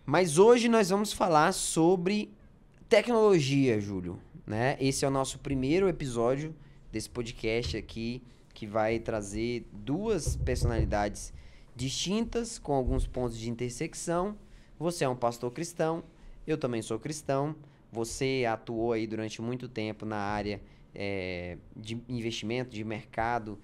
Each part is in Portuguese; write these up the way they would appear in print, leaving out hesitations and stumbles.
Mas hoje nós vamos falar sobre tecnologia, Júlio, né? Esse é o nosso primeiro episódio desse podcast aqui, que vai trazer duas personalidades distintas, com alguns pontos de intersecção. Você é um pastor cristão, eu também sou cristão. Você atuou aí durante muito tempo na área de investimento, de mercado,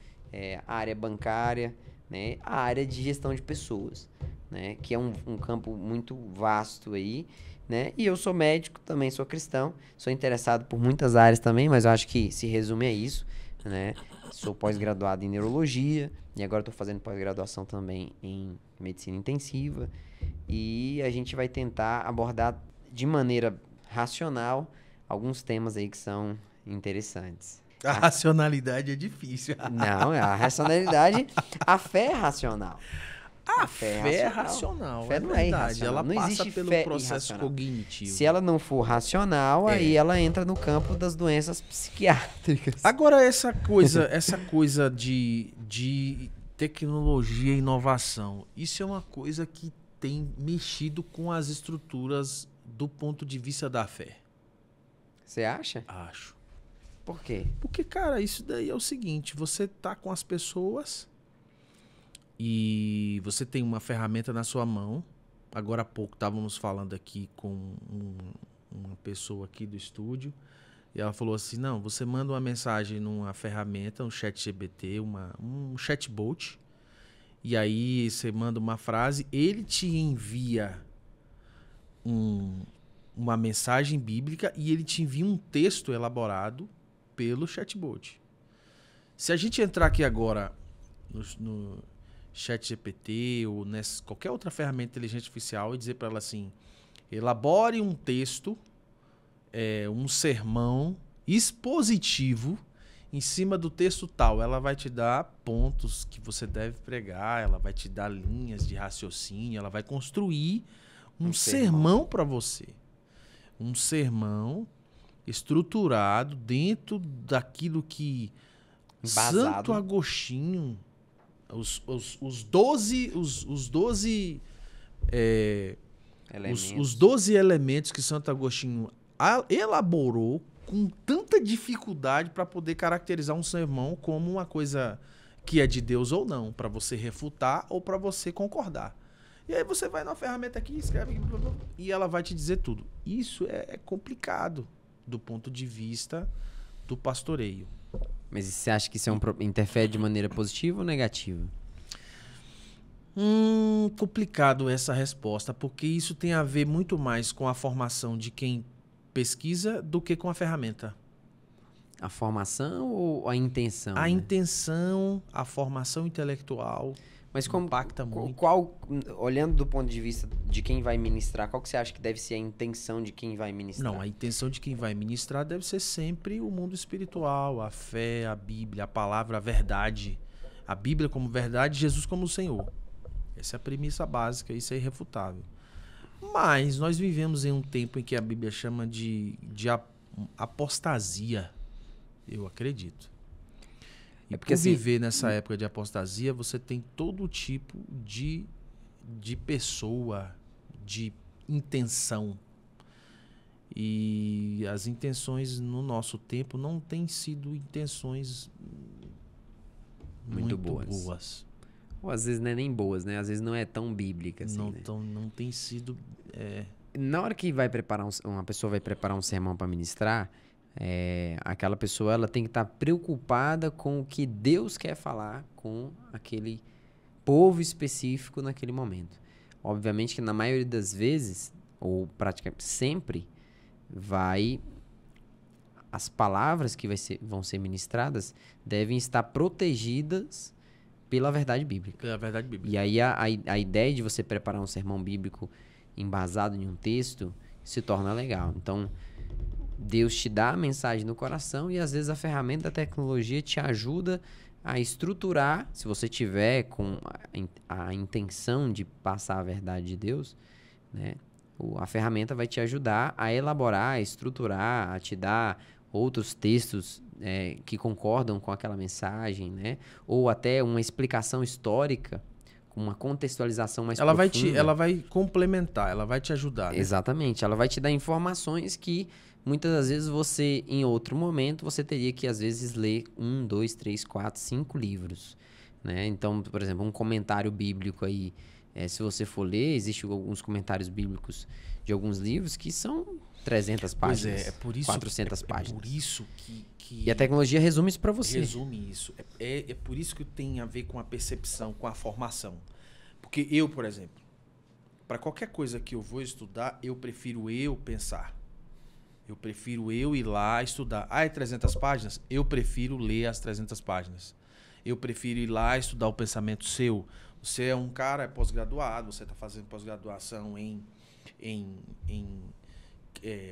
área bancária, né? A área de gestão de pessoas, né? Que é um campo muito vasto aí, né? E eu sou médico, também sou cristão, sou interessado por muitas áreas também, mas eu acho que se resume a isso, né? Sou pós-graduado em neurologia e agora estou fazendo pós-graduação também em medicina intensiva, e a gente vai tentar abordar de maneira racional alguns temas aí que são interessantes. A racionalidade é difícil. Não, a racionalidade, a fé é racional. A fé é racional. Fé não é verdade. irracional. Ela não passa existe pelo fé processo irracional. cognitivo. Se ela não for racional, aí ela entra no campo das doenças psiquiátricas. Agora, essa coisa de tecnologia e inovação, isso é uma coisa que tem mexido com as estruturas do ponto de vista da fé. Você acha? Acho. Por quê? Porque, cara, isso daí é o seguinte, você tá com as pessoas e você tem uma ferramenta na sua mão. Agora há pouco estávamos falando aqui com uma pessoa aqui do estúdio e ela falou assim, não, você manda uma mensagem numa ferramenta, um ChatGPT, um chatbot, e aí você manda uma frase, ele te envia uma mensagem bíblica e ele te envia um texto elaborado pelo chatbot. Se a gente entrar aqui agora no ChatGPT ou qualquer outra ferramenta de inteligência artificial e dizer para ela assim, elabore um texto, um sermão expositivo em cima do texto tal, ela vai te dar pontos que você deve pregar, ela vai te dar linhas de raciocínio, ela vai construir um sermão para você. Um sermão estruturado dentro daquilo que Santo Agostinho, os 12 elementos que Santo Agostinho elaborou com tanta dificuldade para poder caracterizar um sermão como uma coisa que é de Deus ou não, para você refutar ou para você concordar. E aí você vai na ferramenta aqui, escreve e ela vai te dizer tudo. Isso é complicado do ponto de vista do pastoreio. Mas você acha que isso interfere de maneira positiva ou negativa? Complicado essa resposta, porque isso tem a ver muito mais com a formação de quem pesquisa do que com a ferramenta. A formação ou a intenção? A intenção, a formação intelectual. Mas como impacta muito. Olhando do ponto de vista de quem vai ministrar, qual que você acha que deve ser a intenção de quem vai ministrar? Não, a intenção de quem vai ministrar deve ser sempre o mundo espiritual, a fé, a Bíblia, a palavra, a verdade. A Bíblia como verdade, Jesus como o Senhor. Essa é a premissa básica, isso é irrefutável. Mas nós vivemos em um tempo em que a Bíblia chama de apostasia, eu acredito. E por viver nessa época de apostasia, você tem todo tipo de pessoa, de intenção. E as intenções no nosso tempo não têm sido intenções muito boas. Ou às vezes não é nem boas, né? Às vezes não é tão bíblica assim, não tem sido... Na hora que uma pessoa vai preparar um sermão para ministrar, aquela pessoa ela tem que estar preocupada com o que Deus quer falar com aquele povo específico naquele momento. Obviamente que na maioria das vezes, ou praticamente sempre, as palavras que vão ser ministradas devem estar protegidas pela verdade bíblica. Pela verdade bíblica. E aí a ideia de você preparar um sermão bíblico embasado em um texto se torna legal. Então, Deus te dá a mensagem no coração e às vezes a ferramenta da tecnologia te ajuda a estruturar, se você tiver com a intenção de passar a verdade de Deus, né? A ferramenta vai te ajudar a elaborar, a estruturar, a te dar outros textos que concordam com aquela mensagem, né? Ou até uma explicação histórica uma contextualização mais Ela profunda. vai complementar, ela vai te ajudar. Né? Exatamente. Ela vai te dar informações que muitas das vezes você, em outro momento, você teria que, às vezes, ler 1, 2, 3, 4, 5 livros. Né? Então, por exemplo, um comentário bíblico aí, se você for ler, existem alguns comentários bíblicos de alguns livros que são 300 páginas, Pois é por isso 400 páginas. É por isso que E a tecnologia resume isso para você. resume isso. É por isso que tem a ver com a percepção, com a formação. Porque eu, por exemplo, para qualquer coisa que eu vou estudar, eu prefiro eu pensar. Eu prefiro eu ir lá estudar. Ah, é 300 páginas? Eu prefiro ler as 300 páginas. Eu prefiro ir lá estudar o pensamento seu. Você é um cara pós-graduado, você está fazendo pós-graduação em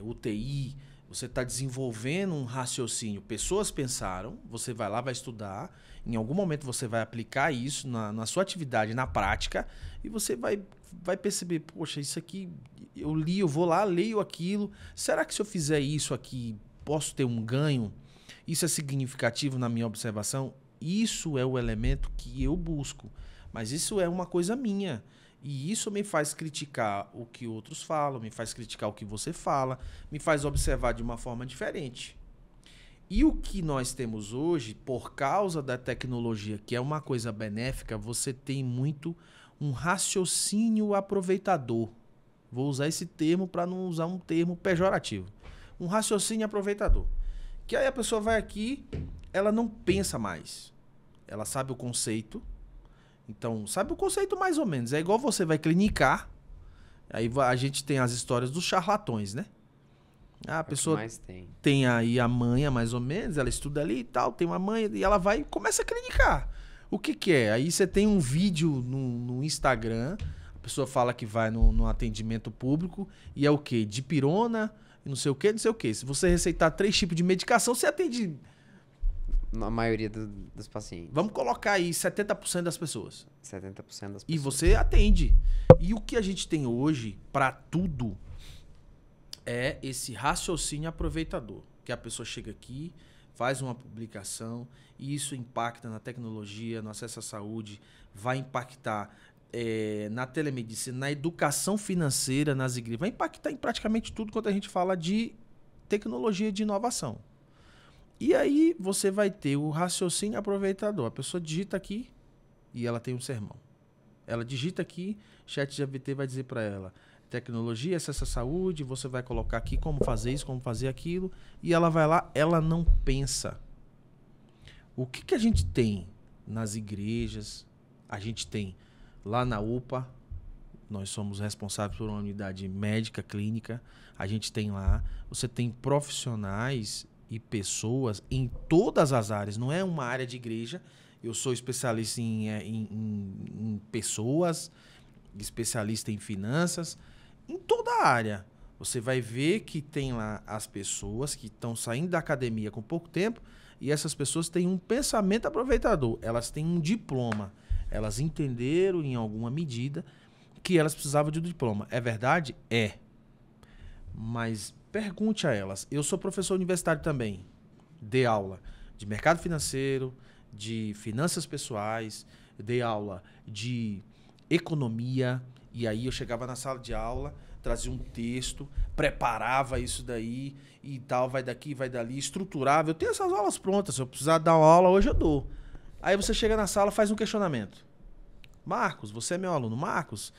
UTI, você está desenvolvendo um raciocínio. Pessoas pensaram, você vai lá, vai estudar, em algum momento você vai aplicar isso na sua atividade, na prática, e você vai perceber, poxa, isso aqui eu li, eu vou lá, leio aquilo. Será que se eu fizer isso aqui, posso ter um ganho? Isso é significativo na minha observação? Isso é o elemento que eu busco. Mas isso é uma coisa minha. E isso me faz criticar o que outros falam, me faz criticar o que você fala, me faz observar de uma forma diferente. E o que nós temos hoje, por causa da tecnologia, que é uma coisa benéfica, você tem muito um raciocínio aproveitador. Vou usar esse termo para não usar um termo pejorativo. Um raciocínio aproveitador. Que aí a pessoa vai aqui, ela não pensa mais. Ela sabe o conceito. Então, sabe o conceito mais ou menos. É igual você vai clinicar. Aí a gente tem as histórias dos charlatões, né? A pessoa tem aí a manha mais ou menos, ela estuda ali e tal, tem uma manha, e ela vai e começa a clinicar. O que é? Aí você tem um vídeo no Instagram, a pessoa fala que vai no atendimento público, e é o quê? Dipirona, não sei o quê, não sei o quê. Se você receitar 3 tipos de medicação, você atende... Na maioria dos pacientes. Vamos colocar aí 70% das pessoas. 70% das pessoas. E você atende. E o que a gente tem hoje, para tudo, é esse raciocínio aproveitador. Que a pessoa chega aqui, faz uma publicação, e isso impacta na tecnologia, no acesso à saúde, vai impactar na telemedicina, na educação financeira, nas igrejas, vai impactar em praticamente tudo quando a gente fala de tecnologia de inovação. E aí você vai ter o raciocínio aproveitador. A pessoa digita aqui e ela tem um sermão. Ela digita aqui, ChatGPT vai dizer para ela, tecnologia, acesso à saúde, você vai colocar aqui como fazer isso, como fazer aquilo, e ela vai lá, ela não pensa. O que a gente tem nas igrejas? A gente tem lá na UPA, nós somos responsáveis por uma unidade médica, clínica, a gente tem lá, você tem profissionais e pessoas em todas as áreas, não é uma área de igreja. Eu sou especialista em pessoas, especialista em finanças, em toda a área. Você vai ver que tem lá as pessoas que estão saindo da academia com pouco tempo e essas pessoas têm um pensamento aproveitador. Elas têm um diploma. Elas entenderam em alguma medida que elas precisavam de um diploma. É verdade? É. Mas pergunte a elas. Eu sou professor universitário também. Dei aula de mercado financeiro, de finanças pessoais, dei aula de economia. E aí eu chegava na sala de aula, trazia um texto, preparava isso daí e tal, vai daqui, vai dali, estruturava. Eu tenho essas aulas prontas. Se eu precisar dar uma aula hoje, eu dou. Aí você chega na sala, faz um questionamento. Marcos, você é meu aluno. Marcos,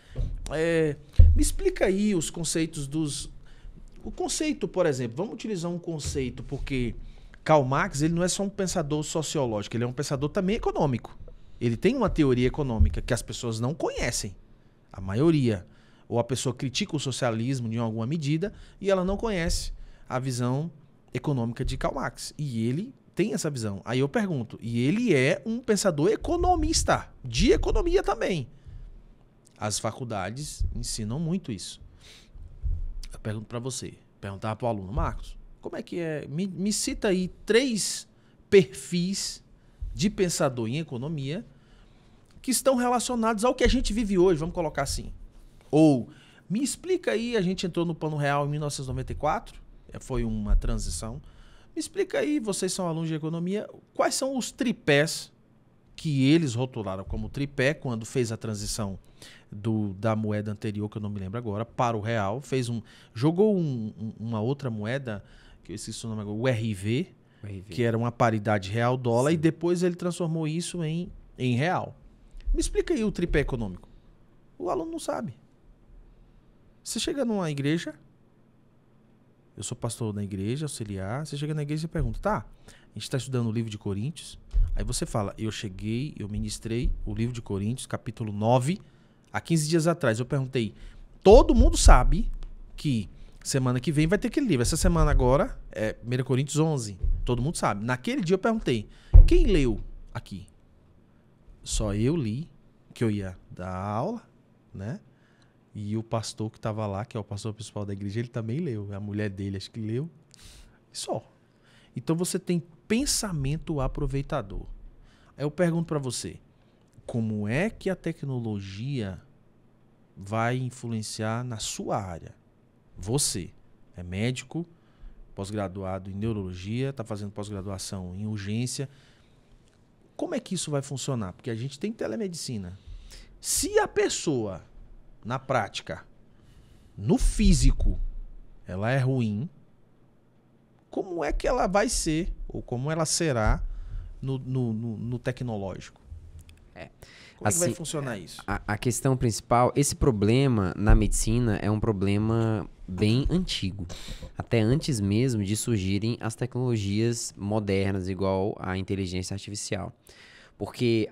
me explica aí os conceitos dos... O conceito, por exemplo, vamos utilizar um conceito, porque Karl Marx ele não é só um pensador sociológico, ele é um pensador também econômico. Ele tem uma teoria econômica que as pessoas não conhecem, a maioria. Ou a pessoa critica o socialismo em alguma medida e ela não conhece a visão econômica de Karl Marx. E ele tem essa visão. Aí eu pergunto, e ele é um pensador economista, de economia também. As faculdades ensinam muito isso. Eu pergunto para você, perguntava para o aluno, Marcos, como é que é? Me cita aí 3 perfis de pensador em economia que estão relacionados ao que a gente vive hoje, vamos colocar assim. Ou, me explica aí, a gente entrou no Plano Real em 1994, foi uma transição. Me explica aí, vocês são alunos de economia, quais são os tripés que eles rotularam como tripé quando fez a transição da moeda anterior, que eu não me lembro agora, para o real. Jogou uma outra moeda, que eu esqueci o nome agora, o RV, que era uma paridade real-dólar, e depois ele transformou isso em real. Me explica aí o tripé econômico. O aluno não sabe. Você chega numa igreja, eu sou pastor na igreja, auxiliar, você chega na igreja e pergunta, tá, a gente está estudando o livro de Coríntios, aí você fala, eu ministrei o livro de Coríntios, capítulo 9, há 15 dias atrás. Eu perguntei, todo mundo sabe que semana que vem vai ter aquele livro. Essa semana agora é 1 Coríntios 11, todo mundo sabe. Naquele dia eu perguntei, quem leu aqui? Só eu li, que eu ia dar aula, né? E o pastor que estava lá, que é o pastor principal da igreja, ele também leu. A mulher dele, acho que leu. E só. Então você tem pensamento aproveitador. Aí eu pergunto para você, como é que a tecnologia vai influenciar na sua área? Você é médico, pós-graduado em neurologia, está fazendo pós-graduação em urgência. Como é que isso vai funcionar? Porque a gente tem telemedicina. Se a pessoa, na prática, no físico, ela é ruim, como é que ela vai ser, ou como ela será no tecnológico? Como é que vai funcionar isso? A questão principal, esse problema na medicina é um problema bem antigo. Até antes mesmo de surgirem as tecnologias modernas, igual a inteligência artificial. Porque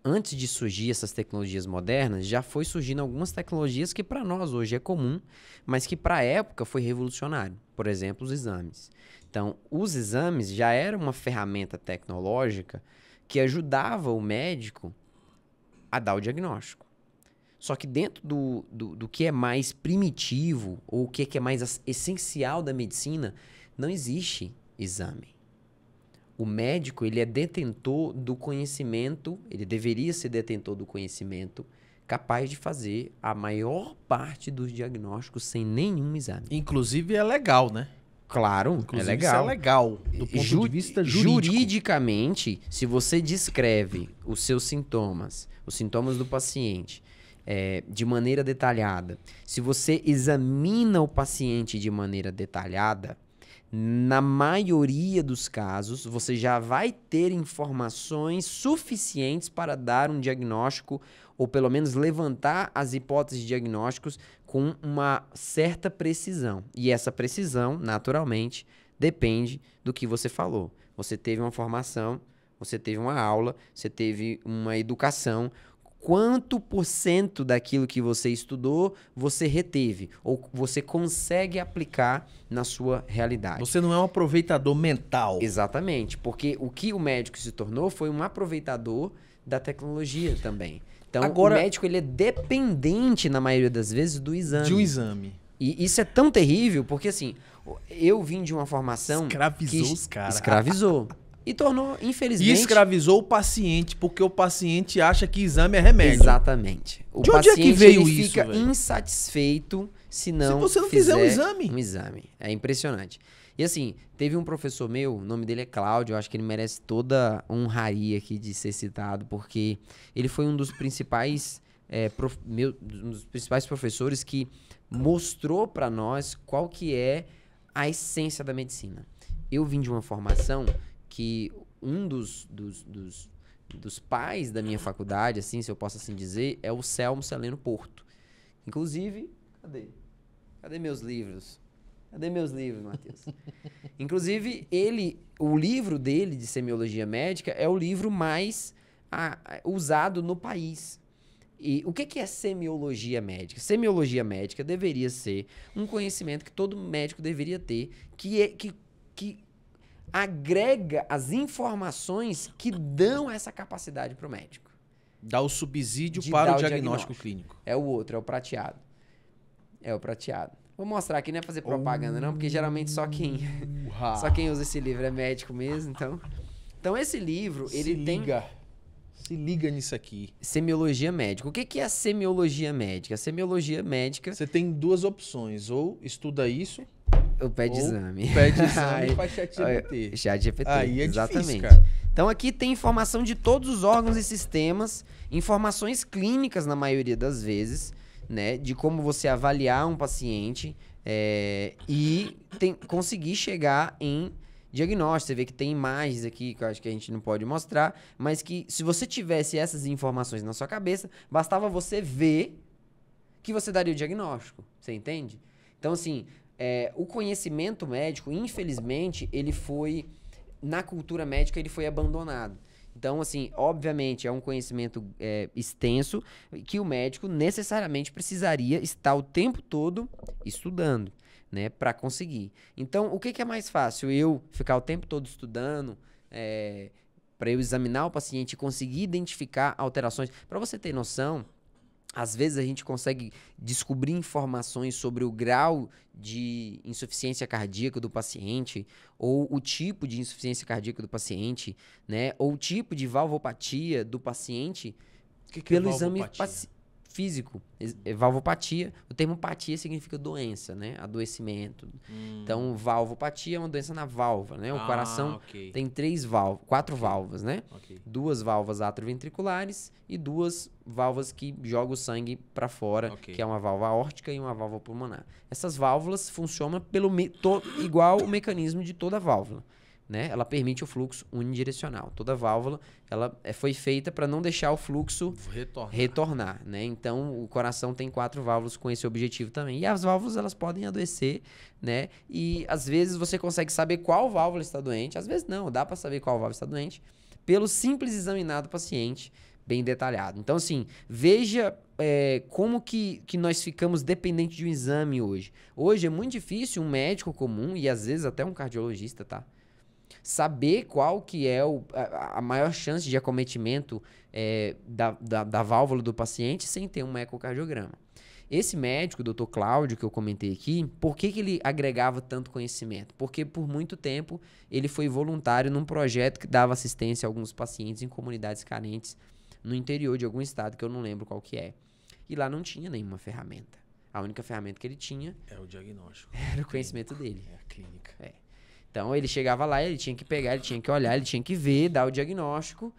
antes de surgir essas tecnologias modernas, já foi surgindo algumas tecnologias que para nós hoje é comum, mas que para a época foi revolucionário. Por exemplo, os exames. Então, os exames já eram uma ferramenta tecnológica que ajudava o médico a dar o diagnóstico. Só que dentro do que é mais primitivo, ou o que é mais essencial da medicina, não existe exame. O médico, ele é detentor do conhecimento, ele deveria ser detentor do conhecimento, capaz de fazer a maior parte dos diagnósticos sem nenhum exame. Inclusive é legal, né? Claro, inclusive, é legal. Isso é legal do ponto de vista jurídico. Juridicamente, se você descreve os seus sintomas, os sintomas do paciente, de maneira detalhada, se você examina o paciente de maneira detalhada, na maioria dos casos, você já vai ter informações suficientes para dar um diagnóstico ou pelo menos levantar as hipóteses de diagnósticos com uma certa precisão. E essa precisão, naturalmente, depende do que você falou. Você teve uma formação, você teve uma aula, você teve uma educação. Quanto por cento daquilo que você estudou você reteve ou você consegue aplicar na sua realidade? Você não é um aproveitador mental. Exatamente, porque o que o médico se tornou foi um aproveitador da tecnologia também. Então, agora, o médico ele é dependente, na maioria das vezes, do exame. De um exame. E isso é tão terrível, porque assim, eu vim de uma formação escravizou os caras. Escravizou. E tornou, infelizmente... E escravizou o paciente, porque o paciente acha que exame é remédio. Exatamente. O de onde paciente, é que veio ele isso, fica velho? Insatisfeito se você não fizer um exame. Um exame. É impressionante. E assim, teve um professor meu, o nome dele é Cláudio, eu acho que ele merece toda a honraria aqui de ser citado, porque ele foi um dos principais, um dos principais professores que mostrou para nós qual que é a essência da medicina. Eu vim de uma formação que um dos pais da minha faculdade, assim, se eu posso assim dizer, é o Selmo Celeno Porto. Inclusive, cadê meus livros? Cadê meus livros, Matheus? Inclusive, o livro dele de semiologia médica é o livro mais usado no país. E o que é semiologia médica? Semiologia médica deveria ser um conhecimento que todo médico deveria ter, que agrega as informações que dão essa capacidade para o médico. Dá o subsídio para o diagnóstico clínico. É o outro, é o prateado. Vou mostrar aqui, não é fazer propaganda não, porque geralmente só quem usa esse livro é médico mesmo, então esse livro, Se liga nisso aqui. Semiologia médica. O que é a semiologia médica? A semiologia médica... Você tem duas opções, ou estuda isso, O pede Ou exame. pede exame para ChatGPT. ChatGPT, Aí é exatamente. difícil, cara. Então aqui tem informação de todos os órgãos e sistemas, informações clínicas na maioria das vezes, né? De como você avaliar um paciente e conseguir chegar em diagnóstico. Você vê que tem imagens aqui que eu acho que a gente não pode mostrar, mas que se você tivesse essas informações na sua cabeça, bastava você ver que você daria o diagnóstico. Você entende? Então, assim, o conhecimento médico, infelizmente, ele foi... Na cultura médica, ele foi abandonado. Então, assim, obviamente, é um conhecimento extenso que o médico necessariamente precisaria estar o tempo todo estudando, né, para conseguir. Então, o que é mais fácil? Eu ficar o tempo todo estudando, para eu examinar o paciente e conseguir identificar alterações. Para você ter noção, às vezes a gente consegue descobrir informações sobre o grau de insuficiência cardíaca do paciente, ou o tipo de insuficiência cardíaca do paciente, né? Ou o tipo de valvopatia do paciente pelo exame físico. Valvopatia, o termo patia significa doença, né? Adoecimento. Então, valvopatia é uma doença na válvula, né? O coração tem 4 válvulas, né? 2 válvulas atrioventriculares e 2 válvulas que jogam o sangue para fora, que é uma válvula aórtica e uma válvula pulmonar. Essas válvulas funcionam igual o mecanismo de toda válvula, né? Ela permite o fluxo unidirecional. Toda válvula ela foi feita para não deixar o fluxo retornar, né? Então, o coração tem 4 válvulas com esse objetivo também. E as válvulas, elas podem adoecer, né? E, às vezes, você consegue saber qual válvula está doente. Às vezes, não. Dá para saber qual válvula está doente pelo simples examinar do paciente bem detalhado. Então, assim, veja como que nós ficamos dependentes de um exame hoje. Hoje é muito difícil um médico comum, e às vezes até um cardiologista, tá? Saber qual que é a maior chance de acometimento da válvula do paciente sem ter um ecocardiograma. Esse médico, o Dr. Cláudio, que eu comentei aqui, por que ele agregava tanto conhecimento? Porque por muito tempo ele foi voluntário num projeto que dava assistência a alguns pacientes em comunidades carentes no interior de algum estado, que eu não lembro qual que é. E lá não tinha nenhuma ferramenta. A única ferramenta que ele tinha... É o diagnóstico. Era o conhecimento dele. É a clínica. Então, ele chegava lá, ele tinha que pegar, ele tinha que olhar, ele tinha que ver, dar o diagnóstico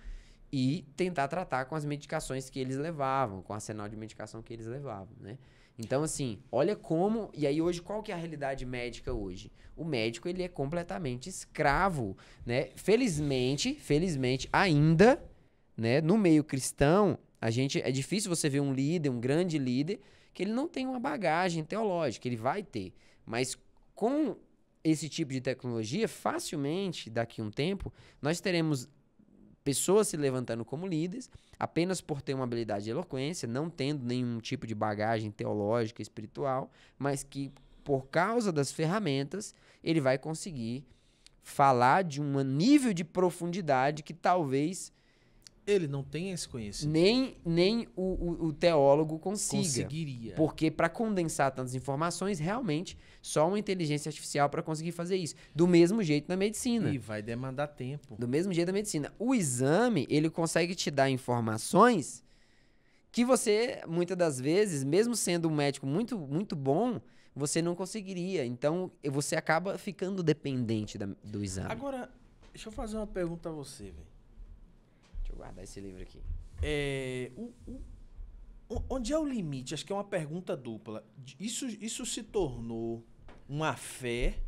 e tentar tratar com as medicações que eles levavam, com o arsenal de medicação que eles levavam, né? Então, assim, olha como... E aí, hoje, qual que é a realidade médica hoje? O médico, ele é completamente escravo, né? Felizmente, ainda, né, no meio cristão, é difícil você ver um líder, um grande líder, que ele não tem uma bagagem teológica, ele vai ter. Mas com esse tipo de tecnologia, facilmente, daqui a um tempo, nós teremos pessoas se levantando como líderes, apenas por ter uma habilidade de eloquência, não tendo nenhum tipo de bagagem teológica, espiritual, mas que, por causa das ferramentas, ele vai conseguir falar de um nível de profundidade que talvez... Ele não tem esse conhecimento. Nem o teólogo conseguiria. Porque para condensar tantas informações, realmente, só uma inteligência artificial para conseguir fazer isso. Do mesmo jeito na medicina. E vai demandar tempo. Do mesmo jeito na medicina. O exame, ele consegue te dar informações que você, muitas das vezes, mesmo sendo um médico muito, muito bom, você não conseguiria. Então, você acaba ficando dependente do exame. Agora, deixa eu fazer uma pergunta a você, velho. Deixa eu guardar esse livro aqui. Onde é o limite? Acho que é uma pergunta dupla. Isso se tornou uma fé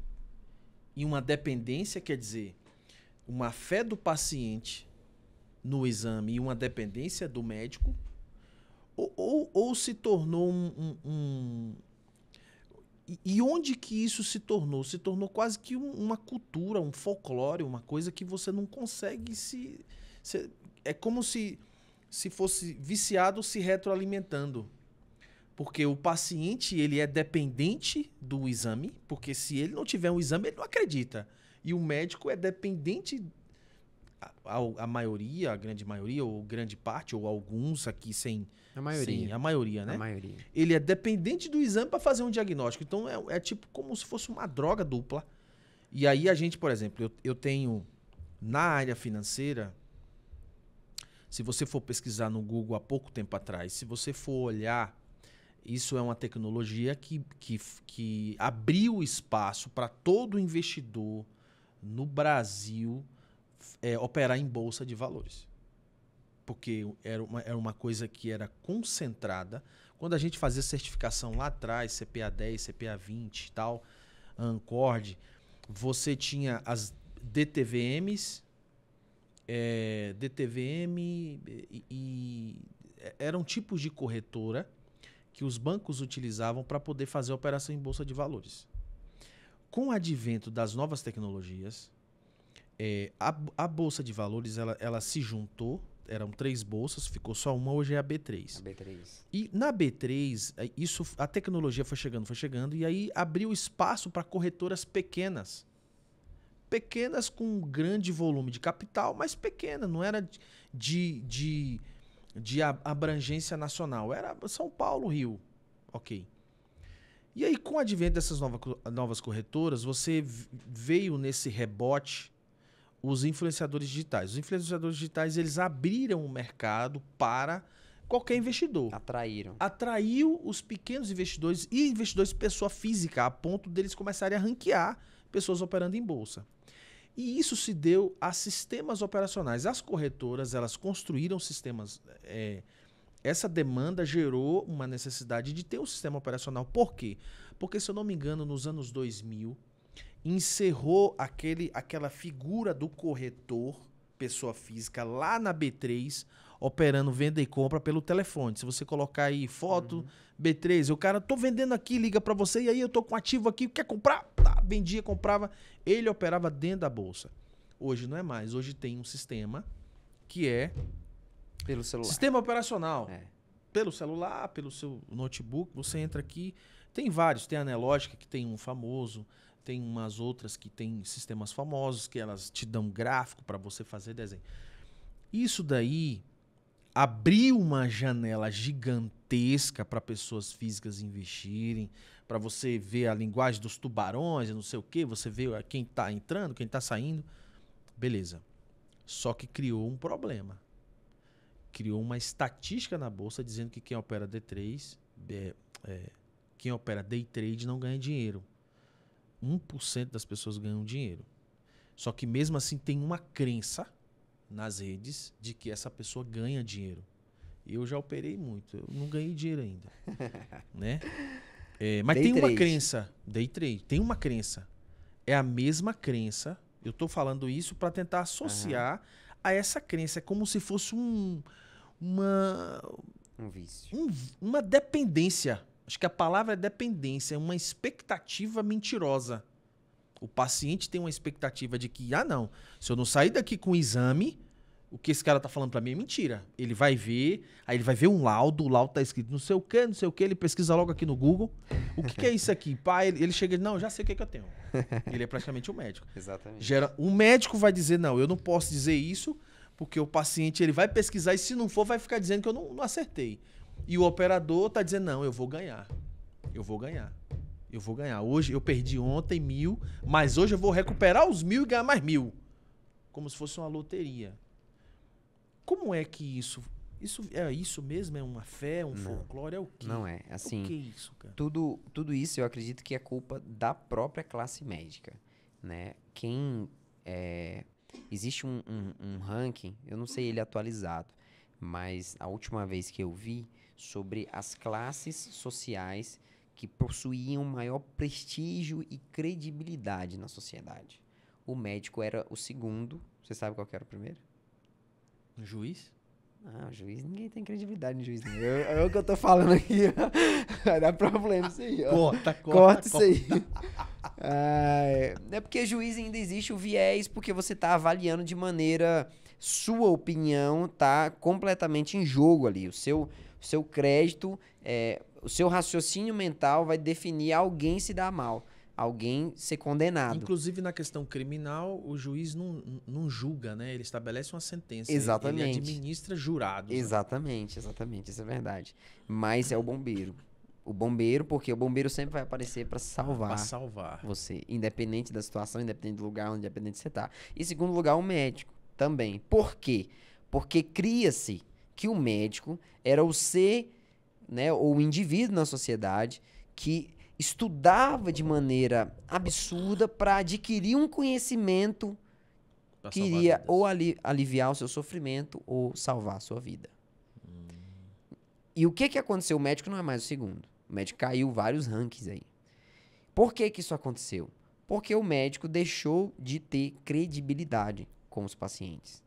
e uma dependência, quer dizer, uma fé do paciente no exame e uma dependência do médico? Ou se tornou E onde que isso se tornou? Se tornou quase que uma cultura, um folclore, uma coisa que você não consegue é como se fosse viciado se retroalimentando. Porque o paciente, ele é dependente do exame, porque se ele não tiver um exame, ele não acredita. E o médico é dependente, a maioria, a grande maioria, ou grande parte, ou alguns aqui sem... A maioria. Sim, a maioria, né? A maioria. Ele é dependente do exame para fazer um diagnóstico. Então, é tipo como se fosse uma droga dupla. E aí a gente, por exemplo, eu tenho na área financeira... Se você for pesquisar no Google há pouco tempo atrás, se você for olhar isso é uma tecnologia que abriu espaço para todo investidor no Brasil operar em bolsa de valores. Porque era uma coisa que era concentrada. Quando a gente fazia certificação lá atrás, CPA 10, CPA 20 e tal, Ancord, você tinha as DTVMs, DTVM e eram tipos de corretora que os bancos utilizavam para poder fazer operação em bolsa de valores. Com o advento das novas tecnologias, a bolsa de valores ela se juntou, eram 3 bolsas, ficou só uma, hoje é a B3. A B3. E na B3, a tecnologia foi chegando, e aí abriu espaço para corretoras pequenas. Pequenas com grande volume de capital, mas pequena, não era de abrangência nacional. Era São Paulo, Rio. Ok. E aí, com o advento dessas novas corretoras, você veio nesse rebote os influenciadores digitais. Os influenciadores digitais, eles abriram o mercado para qualquer investidor. Atraiu os pequenos investidores e investidores pessoa física, a ponto deles começarem a ranquear pessoas operando em bolsa. E isso se deu a sistemas operacionais. As corretoras, elas construíram sistemas. Essa demanda gerou uma necessidade de ter um sistema operacional. Por quê? Porque, se eu não me engano, nos anos 2000, encerrou aquela figura do corretor, pessoa física, lá na B3, operando venda e compra pelo telefone. Se você colocar aí foto, B3, o cara, tô vendendo aqui, liga para você, e aí eu tô com ativo aqui, quer comprar? Tá, vendia, comprava. Ele operava dentro da bolsa. Hoje não é mais. Hoje tem um sistema que é... Pelo celular. Sistema operacional. Pelo celular, pelo seu notebook, você entra aqui. Tem vários. Tem a Anelógica, que tem um famoso. Tem umas outras que tem sistemas famosos, que elas te dão gráfico para você fazer desenho. Isso daí abriu uma janela gigantesca para pessoas físicas investirem, para você ver a linguagem dos tubarões, não sei o quê, você vê quem está entrando, quem está saindo. Beleza. Só que criou um problema. Criou uma estatística na bolsa dizendo que quem opera D3, quem opera day trade não ganha dinheiro. 1% das pessoas ganham dinheiro. Só que mesmo assim tem uma crença nas redes de que essa pessoa ganha dinheiro. Eu já operei muito, eu não ganhei dinheiro ainda. Né? Mas day tem trade. Uma crença, day trade, tem uma crença. É a mesma crença. Eu estou falando isso para tentar associar a essa crença. É como se fosse um vício. Uma dependência. Acho que a palavra é dependência, é uma expectativa mentirosa. O paciente tem uma expectativa de que, não, se eu não sair daqui com o exame, o que esse cara tá falando para mim é mentira. Ele vai ver, aí ele vai ver um laudo, o laudo tá escrito não sei o que, ele pesquisa logo aqui no Google. O que é isso aqui? Pá, ele chega e diz, não, já sei o que eu tenho. Ele é praticamente um médico. Exatamente. Um médico vai dizer, não, eu não posso dizer isso, porque o paciente ele vai pesquisar e se não for, vai ficar dizendo que eu não acertei. E o operador tá dizendo, não, eu vou ganhar. Eu vou ganhar. Eu vou ganhar. Hoje eu perdi ontem 1.000, mas hoje eu vou recuperar os 1.000 e ganhar mais 1.000. Como se fosse uma loteria. Como é que isso é isso mesmo? É uma fé, folclore? É o quê? Não é. Assim, o que é isso, cara? Tudo isso eu acredito que é culpa da própria classe médica, né? Existe um ranking, eu não sei ele atualizado, mas a última vez que eu vi sobre as classes sociais que possuíam maior prestígio e credibilidade na sociedade. O médico era o segundo. Você sabe qual que era o primeiro? O juiz? O juiz, ninguém tem credibilidade no juiz. É o que eu tô falando aqui. Vai dar problema isso aí. Ó. Corta isso aí. É porque juiz ainda existe o viés, porque você tá avaliando de maneira... Sua opinião tá completamente em jogo ali. O seu crédito, o seu raciocínio mental vai definir alguém se dar mal, alguém ser condenado. Inclusive, na questão criminal, o juiz não julga, né? Ele estabelece uma sentença. Exatamente. Ele administra jurados. Exatamente, isso é verdade. Mas é o bombeiro. O bombeiro, porque o bombeiro sempre vai aparecer para salvar você. Independente da situação, independente do lugar, independente de você tá. E segundo lugar, o médico. Também. Por quê? Porque cria-se que o médico era o ser né, ou o indivíduo na sociedade que estudava de maneira absurda para adquirir um conhecimento Pra que salvar iria vidas. ou aliviar o seu sofrimento ou salvar a sua vida. E o que aconteceu? O médico não é mais o segundo. O médico caiu vários rankings aí. Por que isso aconteceu? Porque o médico deixou de ter credibilidade com os pacientes.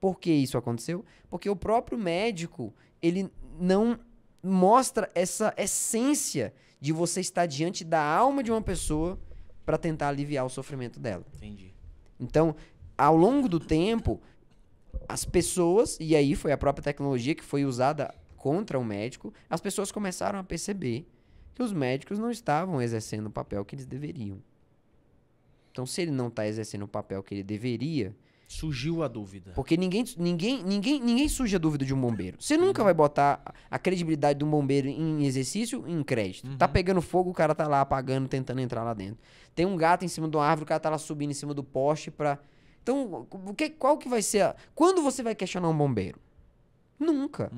Por que isso aconteceu? Porque o próprio médico, ele não mostra essa essência de você estar diante da alma de uma pessoa para tentar aliviar o sofrimento dela. Entendi. Então, ao longo do tempo, as pessoas, e aí foi a própria tecnologia que foi usada contra o médico, as pessoas começaram a perceber que os médicos não estavam exercendo o papel que eles deveriam. Então, se ele não está exercendo o papel que ele deveria, Surgiu a dúvida. porque ninguém surge a dúvida de um bombeiro. Você nunca vai botar a credibilidade de um bombeiro em exercício em crédito. Tá pegando fogo, o cara tá lá apagando, tentando entrar lá dentro. Tem um gato em cima de uma árvore, o cara tá lá subindo em cima do poste pra... Então, qual que vai ser Quando você vai questionar um bombeiro? Nunca.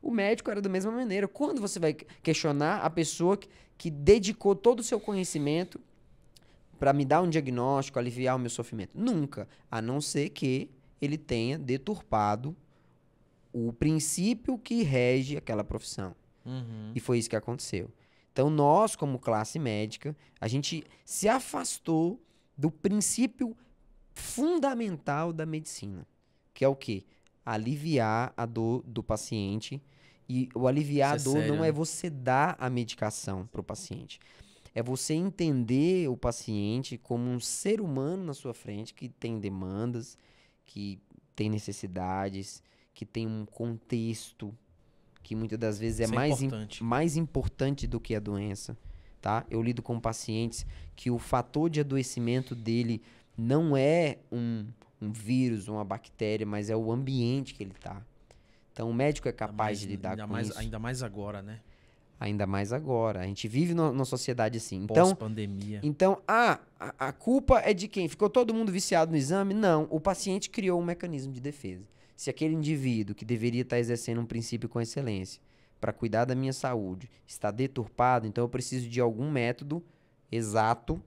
O médico era da mesma maneira. Quando você vai questionar a pessoa que dedicou todo o seu conhecimento para me dar um diagnóstico, aliviar o meu sofrimento? Nunca. A não ser que ele tenha deturpado o princípio que rege aquela profissão. E foi isso que aconteceu. Então, nós, como classe médica, a gente se afastou do princípio fundamental da medicina, que é o quê? Aliviar a dor do paciente. E o aliviar a Isso é dor sério, não né? é você dar a medicação para o paciente. É você entender o paciente como um ser humano na sua frente que tem demandas, que tem necessidades, que tem um contexto que muitas das vezes é Isso é mais importante. mais importante do que a doença, tá? Eu lido com pacientes que o fator de adoecimento dele não é um vírus, uma bactéria, mas é o ambiente que ele tá. Então o médico é capaz de lidar com isso. Ainda mais agora, né? Ainda mais agora. A gente vive numa sociedade assim. Então, Pós-pandemia. a culpa é de quem? Ficou todo mundo viciado no exame? Não. O paciente criou um mecanismo de defesa. Se aquele indivíduo que deveria estar exercendo um princípio com excelência para cuidar da minha saúde está deturpado, então eu preciso de algum método exato,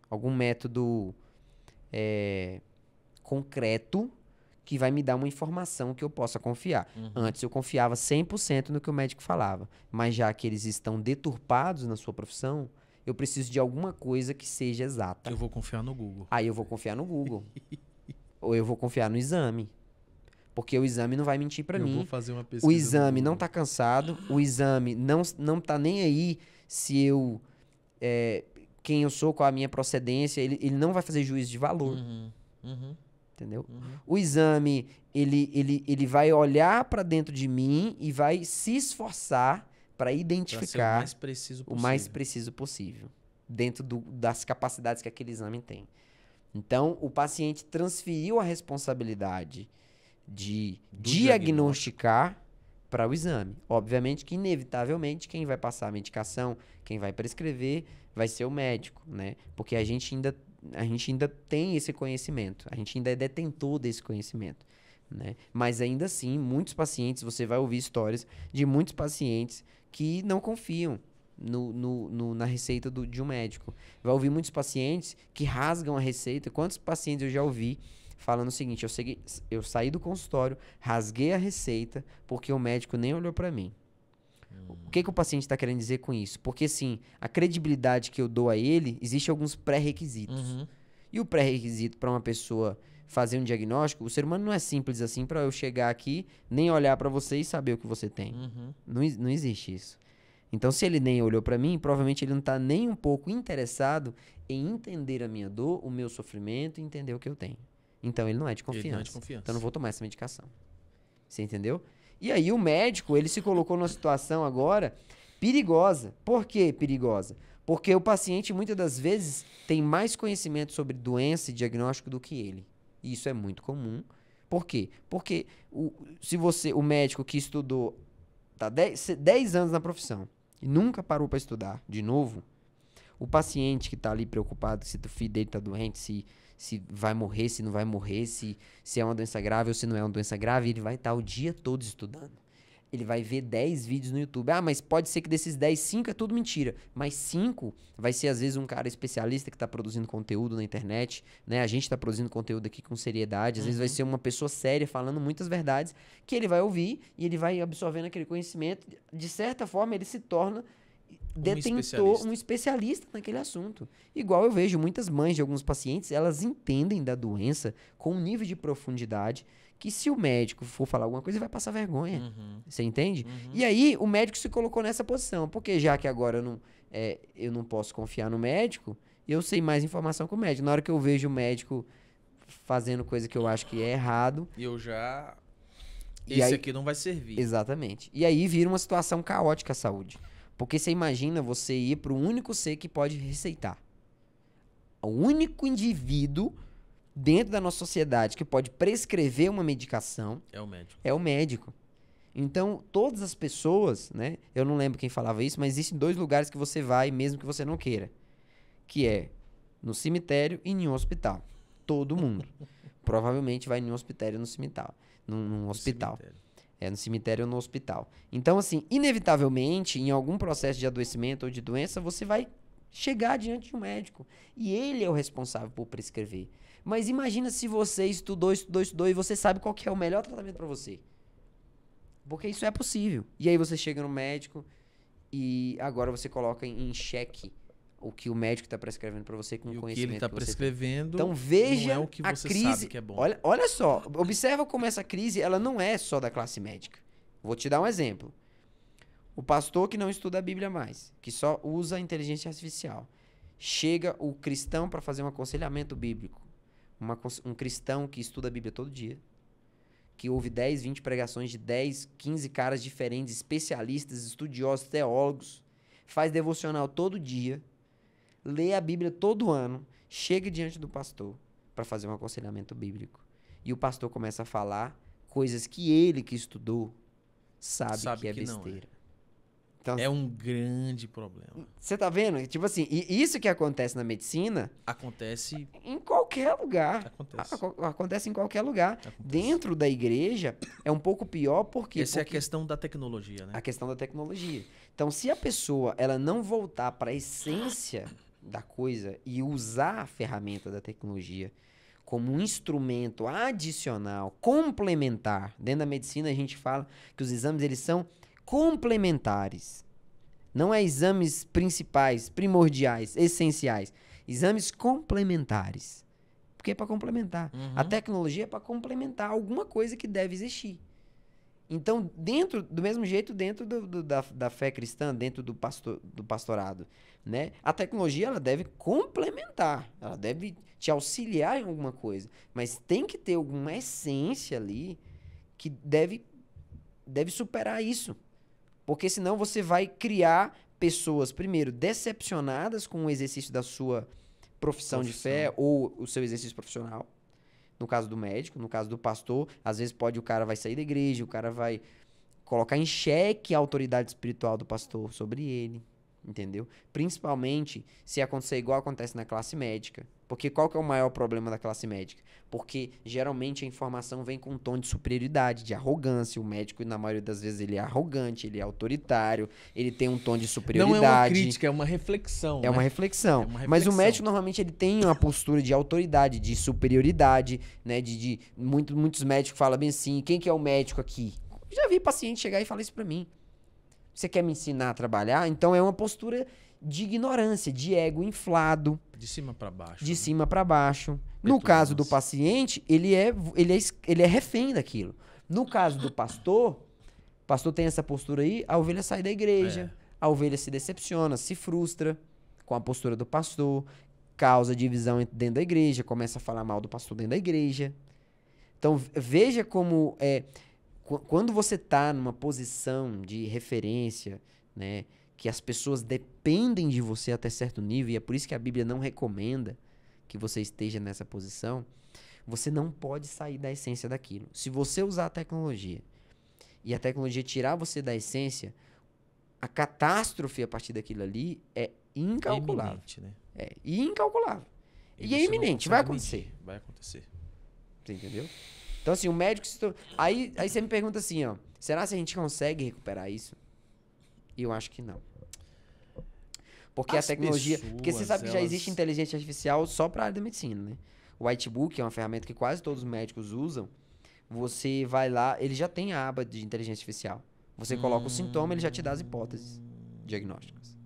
algum método concreto que vai me dar uma informação que eu possa confiar. Antes eu confiava 100% no que o médico falava, mas já que eles estão deturpados na sua profissão, eu preciso de alguma coisa que seja exata. Eu vou confiar no Google. Aí eu vou confiar no Google. Ou eu vou confiar no exame. Porque o exame não vai mentir pra Eu mim. vou fazer uma pesquisa O no exame não Google. tá cansado. O exame não tá nem aí se eu... quem eu sou, qual a minha procedência. Ele não vai fazer juízo de valor. Entendeu? O exame, ele vai olhar pra dentro de mim e vai se esforçar pra Pra ser o identificar mais preciso o possível. mais preciso possível. Dentro das capacidades que aquele exame tem. Então, o paciente transferiu a responsabilidade de Do diagnosticar para o exame. Obviamente que, inevitavelmente, quem vai passar a medicação, quem vai prescrever, vai ser o médico, né? Porque a gente ainda tem esse conhecimento. A gente ainda é detentor desse conhecimento, né? Mas, ainda assim, muitos pacientes, você vai ouvir histórias de muitos pacientes que não confiam na receita de um médico. Vai ouvir muitos pacientes que rasgam a receita. Quantos pacientes eu já ouvi falando o seguinte: eu saí do consultório, rasguei a receita porque o médico nem olhou para mim. O que o paciente está querendo dizer com isso? Porque, sim, a credibilidade que eu dou a ele, existe alguns pré-requisitos. E o pré-requisito para uma pessoa fazer um diagnóstico, o ser humano não é simples assim para eu chegar aqui, nem olhar para você e saber o que você tem. Não existe isso. Então, se ele nem olhou pra mim, provavelmente ele não tá nem um pouco interessado em entender a minha dor, o meu sofrimento e entender o que eu tenho. Então, ele não é de confiança. Ele não é de confiança. Então, eu não vou tomar essa medicação. Você entendeu? E aí, o médico, ele se colocou numa situação agora perigosa. Por que perigosa? Porque o paciente, muitas das vezes, tem mais conhecimento sobre doença e diagnóstico do que ele. E isso é muito comum. Por quê? Porque o médico que estudou, tá 10 anos na profissão, e nunca parou para estudar de novo, o paciente que tá ali preocupado se o filho dele tá doente, se vai morrer, se não vai morrer, se é uma doença grave ou se não é uma doença grave, ele vai estar o dia todo estudando. ele vai ver 10 vídeos no YouTube. Ah, mas pode ser que desses 10, 5 é tudo mentira. Mas 5 vai ser, às vezes, um cara especialista que está produzindo conteúdo na internet, né? A gente está produzindo conteúdo aqui com seriedade. Às vezes vai ser uma pessoa séria falando muitas verdades que ele vai ouvir e ele vai absorvendo aquele conhecimento. De certa forma, ele se torna detentor, um especialista naquele assunto. Igual eu vejo muitas mães de alguns pacientes, elas entendem da doença com um nível de profundidade que se o médico for falar alguma coisa, ele vai passar vergonha. Você entende? E aí, o médico se colocou nessa posição. Porque já que agora eu não posso confiar no médico, eu sei mais informação que o médico. Na hora que eu vejo o médico fazendo coisa que eu acho que é errado... Esse aqui não vai servir. Exatamente. E aí vira uma situação caótica a saúde. Porque você imagina você ir para o único ser que pode receitar. O único indivíduo dentro da nossa sociedade que pode prescrever uma medicação é o médico. Então, todas as pessoas, né? Eu não lembro quem falava isso, mas existem 2 lugares que você vai mesmo que você não queira. Que é no cemitério e em um hospital. Todo mundo. Provavelmente vai em um hospital ou no cemitério. Num hospital. No cemitério ou no hospital. Então, assim, inevitavelmente, em algum processo de adoecimento ou de doença, você vai chegar diante de um médico. E ele é o responsável por prescrever. Mas imagina se você estudou e você sabe qual que é o melhor tratamento para você. Porque isso é possível. E aí você chega no médico e agora você coloca em xeque o que o médico está prescrevendo para você com o conhecimento que ele está prescrevendo. Então veja não é o que você a crise. Sabe que é bom. Olha só, observa como essa crise ela não é só da classe médica. Vou te dar um exemplo. O pastor que não estuda a Bíblia mais, que só usa a inteligência artificial. Chega o cristão para fazer um aconselhamento bíblico. Um cristão que estuda a Bíblia todo dia, que ouve 10, 20 pregações de 10, 15 caras diferentes, especialistas, estudiosos, teólogos, faz devocional todo dia, lê a Bíblia todo ano, chega diante do pastor para fazer um aconselhamento bíblico. E o pastor começa a falar coisas que ele que estudou sabe que é besteira. Então, é um grande problema. Você tá vendo? Tipo assim, e isso que acontece na medicina... Acontece... em qualquer lugar. Acontece em qualquer lugar. Dentro da igreja, é um pouco pior porque... Essa é a questão da tecnologia, né? A questão da tecnologia. Então, se a pessoa ela não voltar para a essência da coisa e usar a ferramenta da tecnologia como um instrumento adicional, complementar... Dentro da medicina, a gente fala que os exames eles são... complementares. Não é exames principais, primordiais, essenciais. Exames complementares. Porque é para complementar. A tecnologia é para complementar alguma coisa que deve existir. Então, do mesmo jeito, dentro da fé cristã, dentro do pastorado, né? A tecnologia ela deve complementar. Ela deve te auxiliar em alguma coisa. Mas tem que ter alguma essência ali que deve superar isso. Porque senão você vai criar pessoas, primeiro, decepcionadas com o exercício da sua profissão de fé ou o seu exercício profissional. No caso do médico, no caso do pastor, às vezes o cara vai sair da igreja, o cara vai colocar em xeque a autoridade espiritual do pastor sobre ele, entendeu? Principalmente se acontecer igual acontece na classe médica. Porque qual que é o maior problema da classe médica? Porque geralmente a informação vem com um tom de superioridade, de arrogância. O médico, na maioria das vezes, ele é arrogante, ele é autoritário, ele tem um tom de superioridade. Não é uma crítica, é uma reflexão. É uma reflexão. Mas o médico, normalmente, ele tem uma postura de autoridade, de superioridade, né? Muitos médicos falam bem assim, quem que é o médico aqui? Já vi paciente chegar e falar isso pra mim. Você quer me ensinar a trabalhar? Então é uma postura de ignorância, de ego inflado. De cima para baixo. De cima para baixo. No caso do paciente, ele é refém daquilo. No caso do pastor, o pastor tem essa postura aí, a ovelha sai da igreja, a ovelha se decepciona, se frustra com a postura do pastor, causa divisão dentro da igreja, começa a falar mal do pastor dentro da igreja. Então, veja como quando você está numa posição de referência, né, que as pessoas dependem de você até certo nível, e é por isso que a Bíblia não recomenda que você esteja nessa posição, você não pode sair da essência daquilo. Se você usar a tecnologia e a tecnologia tirar você da essência, a catástrofe a partir daquilo ali é incalculável. Iminente, né? É incalculável. E é iminente, vai acontecer. Vai acontecer. Você entendeu? Então, assim, o médico... Aí você me pergunta assim, ó. Será que a gente consegue recuperar isso? Eu acho que não. Porque a tecnologia... Porque você sabe que já existe inteligência artificial só para a área da medicina, né? O Whitebook é uma ferramenta que quase todos os médicos usam. Você vai lá, ele já tem a aba de inteligência artificial. Você coloca o sintoma, ele já te dá as hipóteses diagnósticas.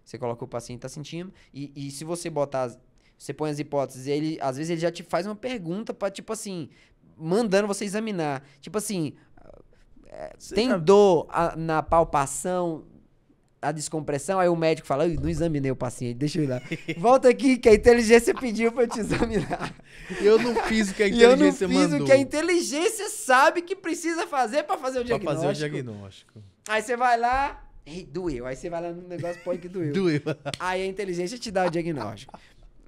Você coloca o paciente tá sentindo, e se você botar... Você põe as hipóteses, e ele, às vezes ele já te faz uma pergunta para tipo assim, mandando você examinar. Tipo assim, tem dor na palpação, a descompressão? Aí o médico fala, não examinei o paciente, deixa eu ir lá. Volta aqui que a inteligência pediu para eu te examinar. Eu não fiz o que a inteligência mandou. Eu não fiz o que a inteligência sabe que precisa fazer para fazer o diagnóstico. Pra fazer o diagnóstico. Aí você vai lá, doeu. Aí você vai lá no negócio, pode que doeu. Doeu. Aí a inteligência te dá o diagnóstico.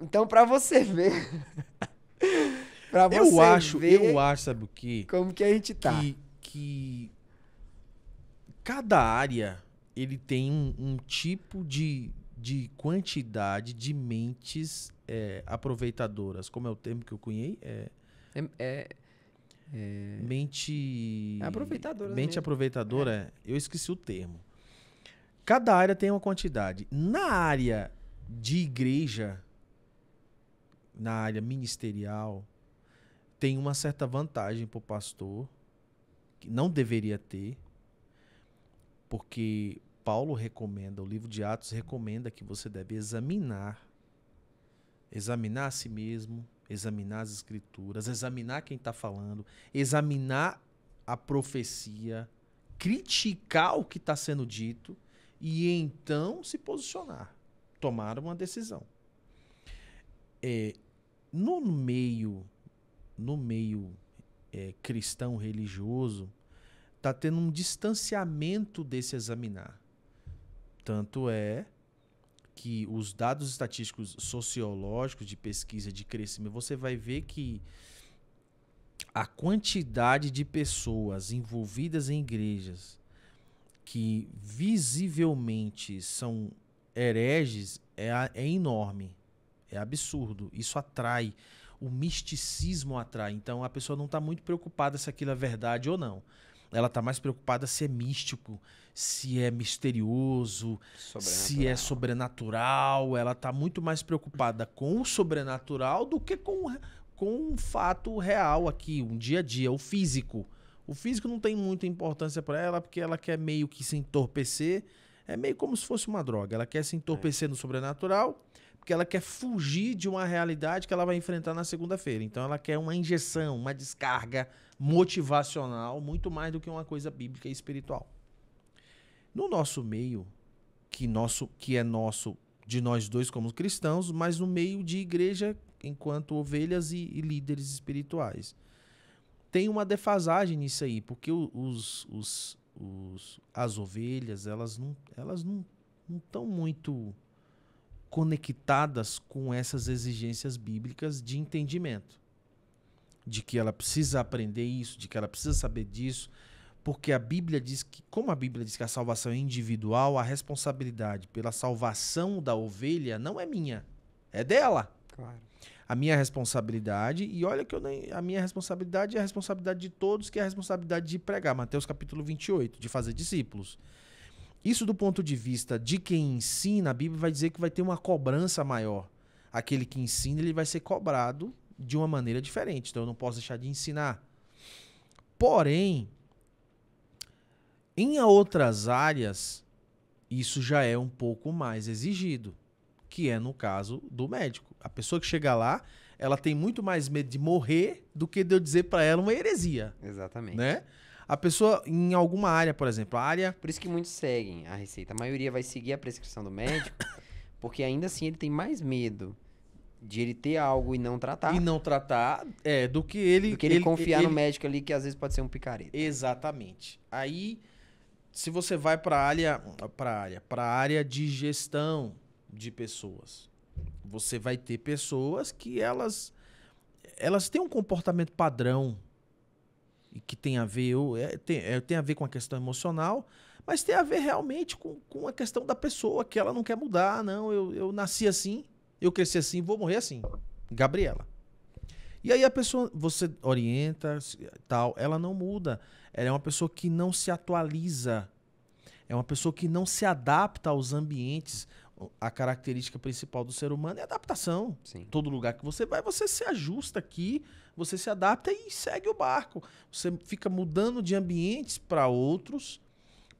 Então, pra você ver... Eu acho, sabe o quê? Como que a gente tá. Que cada área, ele tem um tipo de quantidade de mentes aproveitadoras. Como é o termo que eu cunhei? Mente... aproveitadora. Mente aproveitadora, eu esqueci o termo. Cada área tem uma quantidade. Na área de igreja... na área ministerial, tem uma certa vantagem para o pastor, que não deveria ter, porque Paulo recomenda, o livro de Atos recomenda que você deve examinar a si mesmo, examinar as escrituras, examinar quem está falando, examinar a profecia, criticar o que está sendo dito e então se posicionar, tomar uma decisão. No meio cristão religioso, está tendo um distanciamento desse examinar. Tanto é que os dados estatísticos sociológicos de pesquisa de crescimento, você vai ver que a quantidade de pessoas envolvidas em igrejas que visivelmente são hereges é enorme. É absurdo. Isso atrai. O misticismo atrai. Então, a pessoa não está muito preocupada se aquilo é verdade ou não. Ela está mais preocupada se é místico, se é misterioso, se é sobrenatural. Ela está muito mais preocupada com o sobrenatural do que com um fato real aqui, um dia a dia, o físico. O físico não tem muita importância para ela, porque ela quer meio que se entorpecer. É meio como se fosse uma droga. Ela quer se entorpecer no sobrenatural, porque ela quer fugir de uma realidade que ela vai enfrentar na segunda-feira. Então ela quer uma injeção, uma descarga motivacional, muito mais do que uma coisa bíblica e espiritual. No nosso meio, que é nosso, de nós dois como cristãos, mas no meio de igreja enquanto ovelhas e líderes espirituais. Tem uma defasagem nisso aí, porque as ovelhas, elas não estão muito conectadas com essas exigências bíblicas de entendimento. De que ela precisa aprender isso, de que ela precisa saber disso, porque a Bíblia diz que, como a Bíblia diz que a salvação é individual, a responsabilidade pela salvação da ovelha não é minha, é dela. Claro. A minha responsabilidade, e olha que a minha responsabilidade é a responsabilidade de todos, que é a responsabilidade de pregar, Mateus capítulo 28, de fazer discípulos. Isso do ponto de vista de quem ensina, a Bíblia vai dizer que vai ter uma cobrança maior. Aquele que ensina, ele vai ser cobrado de uma maneira diferente. Então eu não posso deixar de ensinar. Porém, em outras áreas, isso já é um pouco mais exigido, que é no caso do médico. A pessoa que chega lá, ela tem muito mais medo de morrer do que de eu dizer para ela uma heresia. Exatamente. Né? A pessoa, em alguma área, por exemplo, a área... Por isso que muitos seguem a receita. A maioria vai seguir a prescrição do médico, porque ainda assim ele tem mais medo de ele ter algo e não tratar. E não tratar, do que ele... Do que ele confiar no médico ali, que às vezes pode ser um picareta. Exatamente. Aí, se você vai para a área de gestão de pessoas, você vai ter pessoas que elas têm um comportamento padrão, e que tem a ver, tem a ver com a questão emocional, mas tem a ver realmente com a questão da pessoa, que ela não quer mudar. Não, eu nasci assim, eu cresci assim, vou morrer assim. Gabriela. E aí a pessoa, você orienta, tal, ela não muda. Ela é uma pessoa que não se atualiza. É uma pessoa que não se adapta aos ambientes. A característica principal do ser humano é a adaptação. Sim. Todo lugar que você vai, você se ajusta aqui, você se adapta e segue o barco. Você fica mudando de ambientes para outros,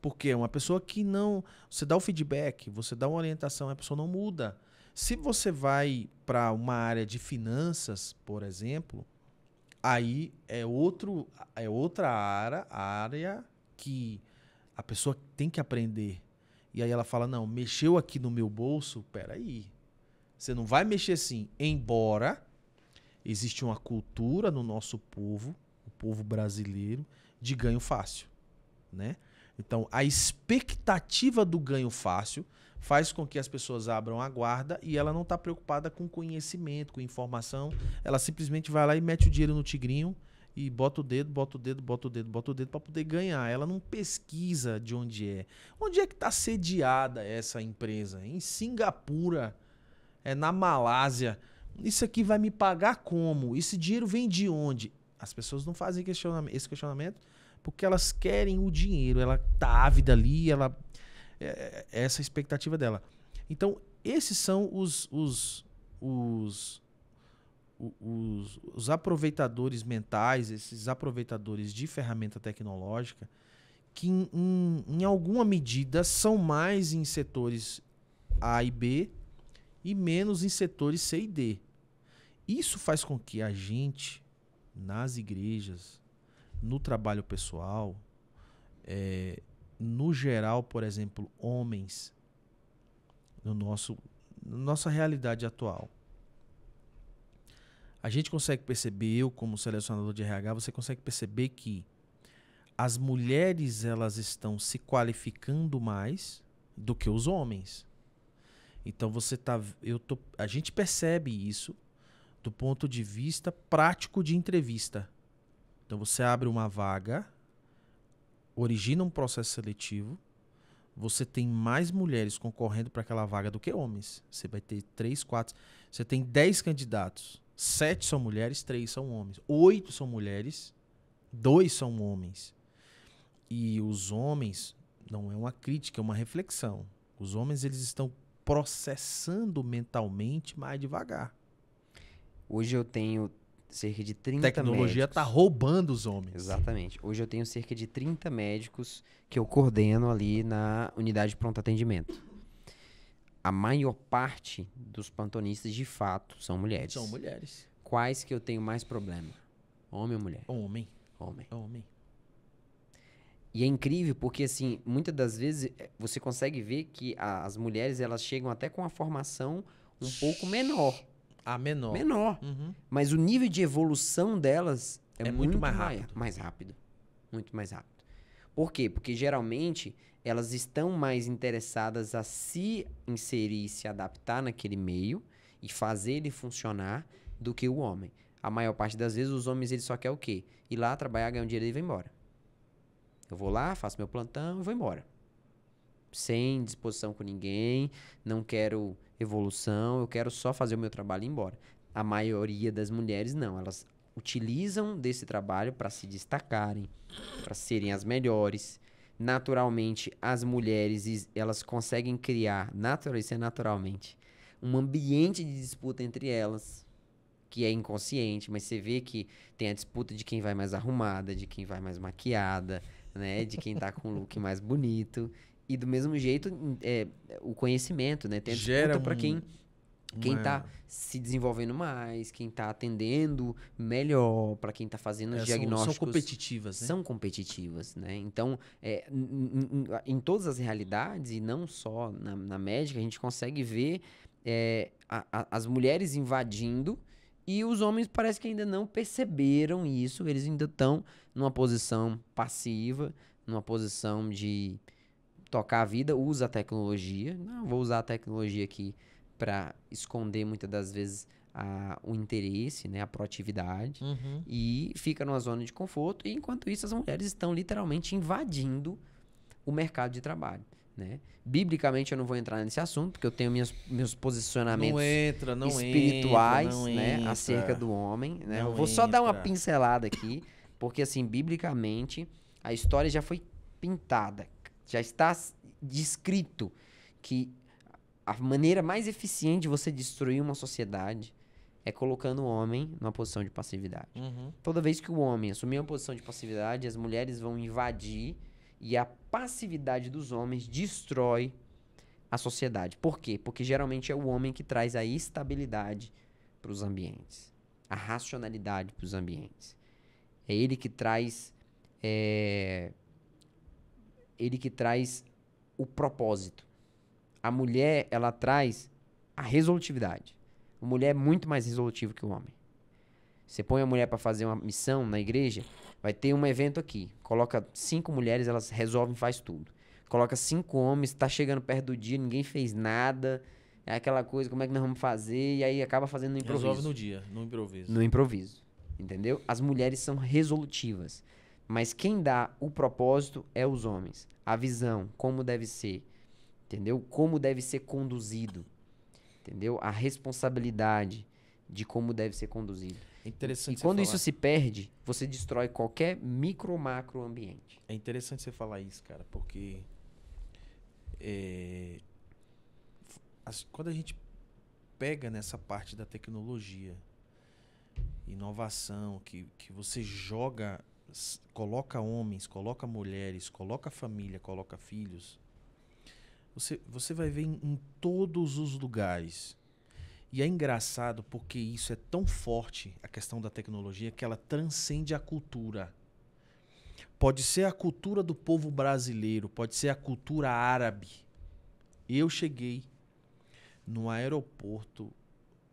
porque é uma pessoa que não... Você dá o feedback, você dá uma orientação, a pessoa não muda. Se você vai para uma área de finanças, por exemplo, aí é outra área que a pessoa tem que aprender. E aí ela fala, não, mexeu aqui no meu bolso, peraí. Você não vai mexer assim, embora existe uma cultura no nosso povo, o povo brasileiro, de ganho fácil, né? Então, a expectativa do ganho fácil faz com que as pessoas abram a guarda e ela não está preocupada com conhecimento, com informação. Ela simplesmente vai lá e mete o dinheiro no tigrinho e bota o dedo para poder ganhar. Ela não pesquisa de onde é. Onde é que está sediada essa empresa? Em Singapura, na Malásia. Isso aqui vai me pagar como? Esse dinheiro vem de onde? As pessoas não fazem esse questionamento porque elas querem o dinheiro. Ela está ávida ali, essa é a expectativa dela. Então, esses são os aproveitadores mentais, esses aproveitadores de ferramenta tecnológica, que em alguma medida são mais em setores A e B e menos em setores C e D. Isso faz com que a gente, nas igrejas, no trabalho pessoal, no geral, por exemplo, homens, nossa realidade atual, a gente consegue perceber, eu como selecionador de RH, você consegue perceber que as mulheres elas estão se qualificando mais do que os homens. Então a gente percebe isso do ponto de vista prático de entrevista. Então você abre uma vaga, origina um processo seletivo, você tem mais mulheres concorrendo para aquela vaga do que homens. Você vai ter 3, 4, você tem 10 candidatos. 7 são mulheres, 3 são homens. 8 são mulheres, 2 são homens. E os homens, não é uma crítica, é uma reflexão. Os homens eles estão processando mentalmente mais devagar. Hoje eu tenho cerca de 30 médicos. A tecnologia está roubando os homens. Exatamente. Hoje eu tenho cerca de 30 médicos que eu coordeno ali na unidade de pronto atendimento. A maior parte dos plantonistas, de fato, são mulheres. São mulheres. Quais que eu tenho mais problema? Homem ou mulher? Homem. E é incrível porque, assim, muitas das vezes você consegue ver que as mulheres, elas chegam até com a formação um pouco menor. Menor. Uhum. Mas o nível de evolução delas é muito mais rápido. Muito mais rápido. Por quê? Porque geralmente elas estão mais interessadas a se inserir e se adaptar naquele meio e fazer ele funcionar do que o homem. A maior parte das vezes os homens eles só querem o quê? Ir lá, trabalhar, ganhar um dinheiro e ir embora. Eu vou lá, faço meu plantão e vou embora. Sem disposição com ninguém, não quero evolução, eu quero só fazer o meu trabalho e ir embora. A maioria das mulheres não, elas utilizam desse trabalho para se destacarem, para serem as melhores. Naturalmente, as mulheres, elas conseguem criar, naturalmente, um ambiente de disputa entre elas, que é inconsciente, mas você vê que tem a disputa de quem vai mais arrumada, de quem vai mais maquiada, né, de quem tá com o look mais bonito. E do mesmo jeito, o conhecimento, né? Tem a disputa para quem tá se desenvolvendo mais, quem tá atendendo melhor, para quem tá fazendo os diagnósticos. São competitivas, né? São competitivas, né? Então, em todas as realidades, e não só na médica, a gente consegue ver as mulheres invadindo e os homens parece que ainda não perceberam isso. Eles ainda estão numa posição passiva, numa posição de tocar a vida, usa a tecnologia. Não, vou usar a tecnologia aqui para esconder muitas das vezes o interesse, né, a proatividade, e fica numa zona de conforto. E enquanto isso, as mulheres estão literalmente invadindo o mercado de trabalho, né? Biblicamente eu não vou entrar nesse assunto, porque eu tenho meus posicionamentos espirituais, né, acerca do homem, né? Eu vou só dar uma pincelada aqui, porque assim, biblicamente A história já foi pintada. Já está descrito que a maneira mais eficiente de você destruir uma sociedade é colocando o homem numa posição de passividade. Uhum. Toda vez que o homem assumir uma posição de passividade, as mulheres vão invadir e a passividade dos homens destrói a sociedade. Por quê? Porque geralmente é o homem que traz a estabilidade para os ambientes, a racionalidade para os ambientes. É ele que traz o propósito. A mulher, ela traz a resolutividade. A mulher é muito mais resolutiva que o homem. Você põe a mulher para fazer uma missão na igreja, vai ter um evento aqui. Coloca 5 mulheres, elas resolvem, faz tudo. Coloca 5 homens, tá chegando perto do dia, ninguém fez nada. É aquela coisa, como é que nós vamos fazer? E aí acaba fazendo no improviso. Resolve no dia, no improviso. No improviso, entendeu? As mulheres são resolutivas. Mas quem dá o propósito é os homens. A visão, como deve ser, entendeu? Como deve ser conduzido, entendeu? A responsabilidade de como deve ser conduzido. É interessante E quando isso se perde, você destrói qualquer micro, macro ambiente. É interessante você falar isso, cara, porque quando a gente pega nessa parte da tecnologia, inovação, que você joga, coloca homens, coloca mulheres, coloca família, coloca filhos, você vai ver em todos os lugares. E é engraçado porque isso é tão forte, a questão da tecnologia, que ela transcende a cultura. Pode ser a cultura do povo brasileiro, pode ser a cultura árabe. Eu cheguei no aeroporto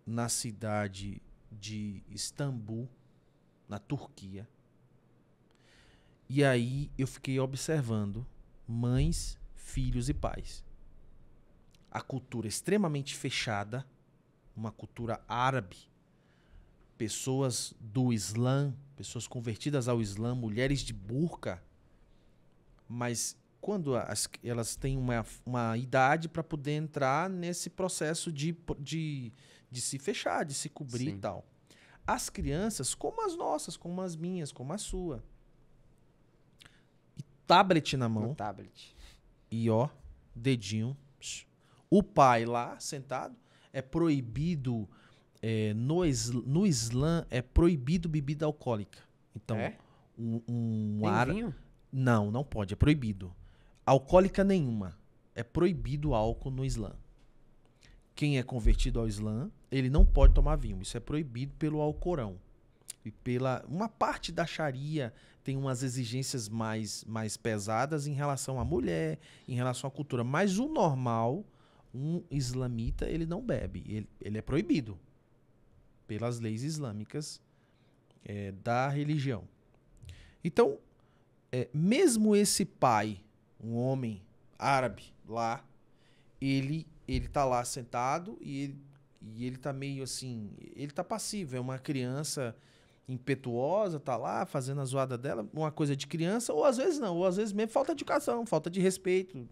na cidade de Istambul, na Turquia. E aí eu fiquei observando mães, filhos e pais. A cultura extremamente fechada, uma cultura árabe, pessoas do Islã, pessoas convertidas ao Islã, mulheres de burca, mas quando elas têm uma idade para poder entrar nesse processo de se fechar, de se cobrir. Sim. E tal. As crianças, como as nossas, como as minhas, como a sua, e tablet na mão, tablet. E ó, dedinho, o pai lá sentado. É proibido, no Islã, é proibido bebida alcoólica. Então, vinho? Não pode, é proibido. Alcoólica nenhuma. É proibido álcool no Islã. Quem é convertido ao Islã, ele não pode tomar vinho. Isso é proibido pelo Alcorão. E uma parte da Sharia tem umas exigências mais pesadas em relação à mulher, em relação à cultura. Mas o normal, um islamita, ele não bebe. Ele é proibido pelas leis islâmicas da religião. Então, mesmo esse pai, um homem árabe lá, ele tá lá sentado e ele tá meio assim, ele tá passivo, é uma criança impetuosa, tá lá fazendo a zoada dela, uma coisa de criança, ou às vezes não, ou às vezes mesmo falta de educação, falta de respeito.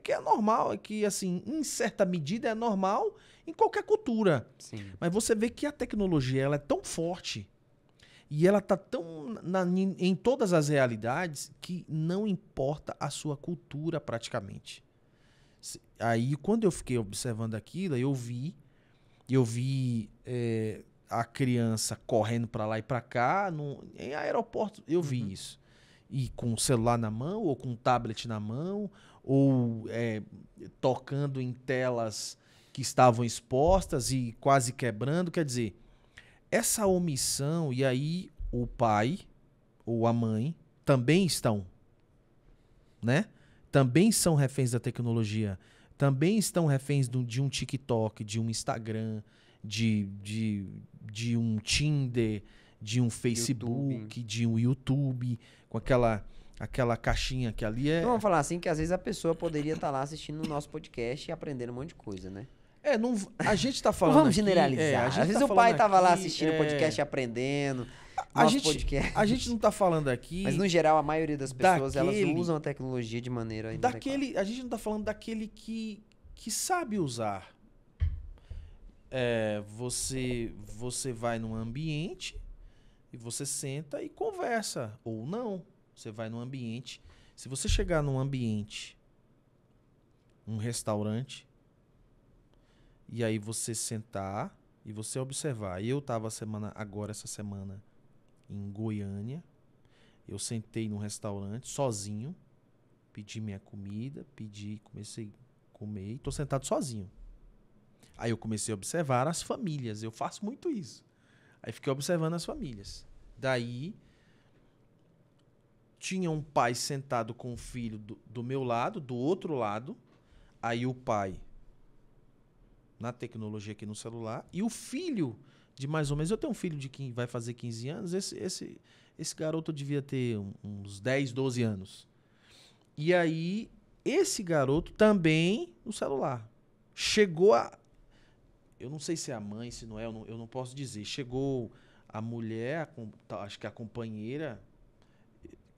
Que é normal, que assim, em certa medida é normal em qualquer cultura. Sim. Mas você vê que a tecnologia ela é tão forte e ela tá tão em todas as realidades que não importa a sua cultura praticamente. Aí quando eu fiquei observando aquilo, eu vi a criança correndo para lá e para cá, em aeroporto, eu vi isso. E com o celular na mão, ou com o tablet na mão, ou tocando em telas que estavam expostas e quase quebrando. Quer dizer, essa omissão, e aí o pai ou a mãe também estão, né? Também são reféns da tecnologia, também estão reféns de um TikTok, de um Instagram, de um Tinder, de um Facebook, YouTube. De um YouTube, com aquela caixinha que ali é... Vamos falar assim, que às vezes a pessoa poderia estar lá assistindo o nosso podcast e aprendendo um monte de coisa, né? A gente tá falando não vamos generalizar. Às vezes o pai tava lá assistindo o podcast e aprendendo. Podcast. A gente não tá falando aqui... Mas no geral, a maioria das pessoas, elas usam a tecnologia de maneira... A gente não tá falando daquele que sabe usar. Você vai num ambiente e você senta e conversa. Ou não. Você vai num ambiente. Se você chegar num ambiente, um restaurante, e aí você sentar e você observar. Eu estava essa semana, em Goiânia. Eu sentei num restaurante sozinho, pedi minha comida, comecei a comer e tô sentado sozinho. Aí eu comecei a observar as famílias. Eu faço muito isso. Aí fiquei observando as famílias. Daí tinha um pai sentado com o filho do meu lado, do outro lado. Aí o pai na tecnologia aqui no celular. E o filho de mais ou menos... Eu tenho um filho que vai fazer 15 anos. Esse garoto devia ter uns 10, 12 anos. E aí, esse garoto também no celular. Chegou a... Eu não sei se é a mãe, se não é, eu não posso dizer. Chegou a mulher, acho que a companheira...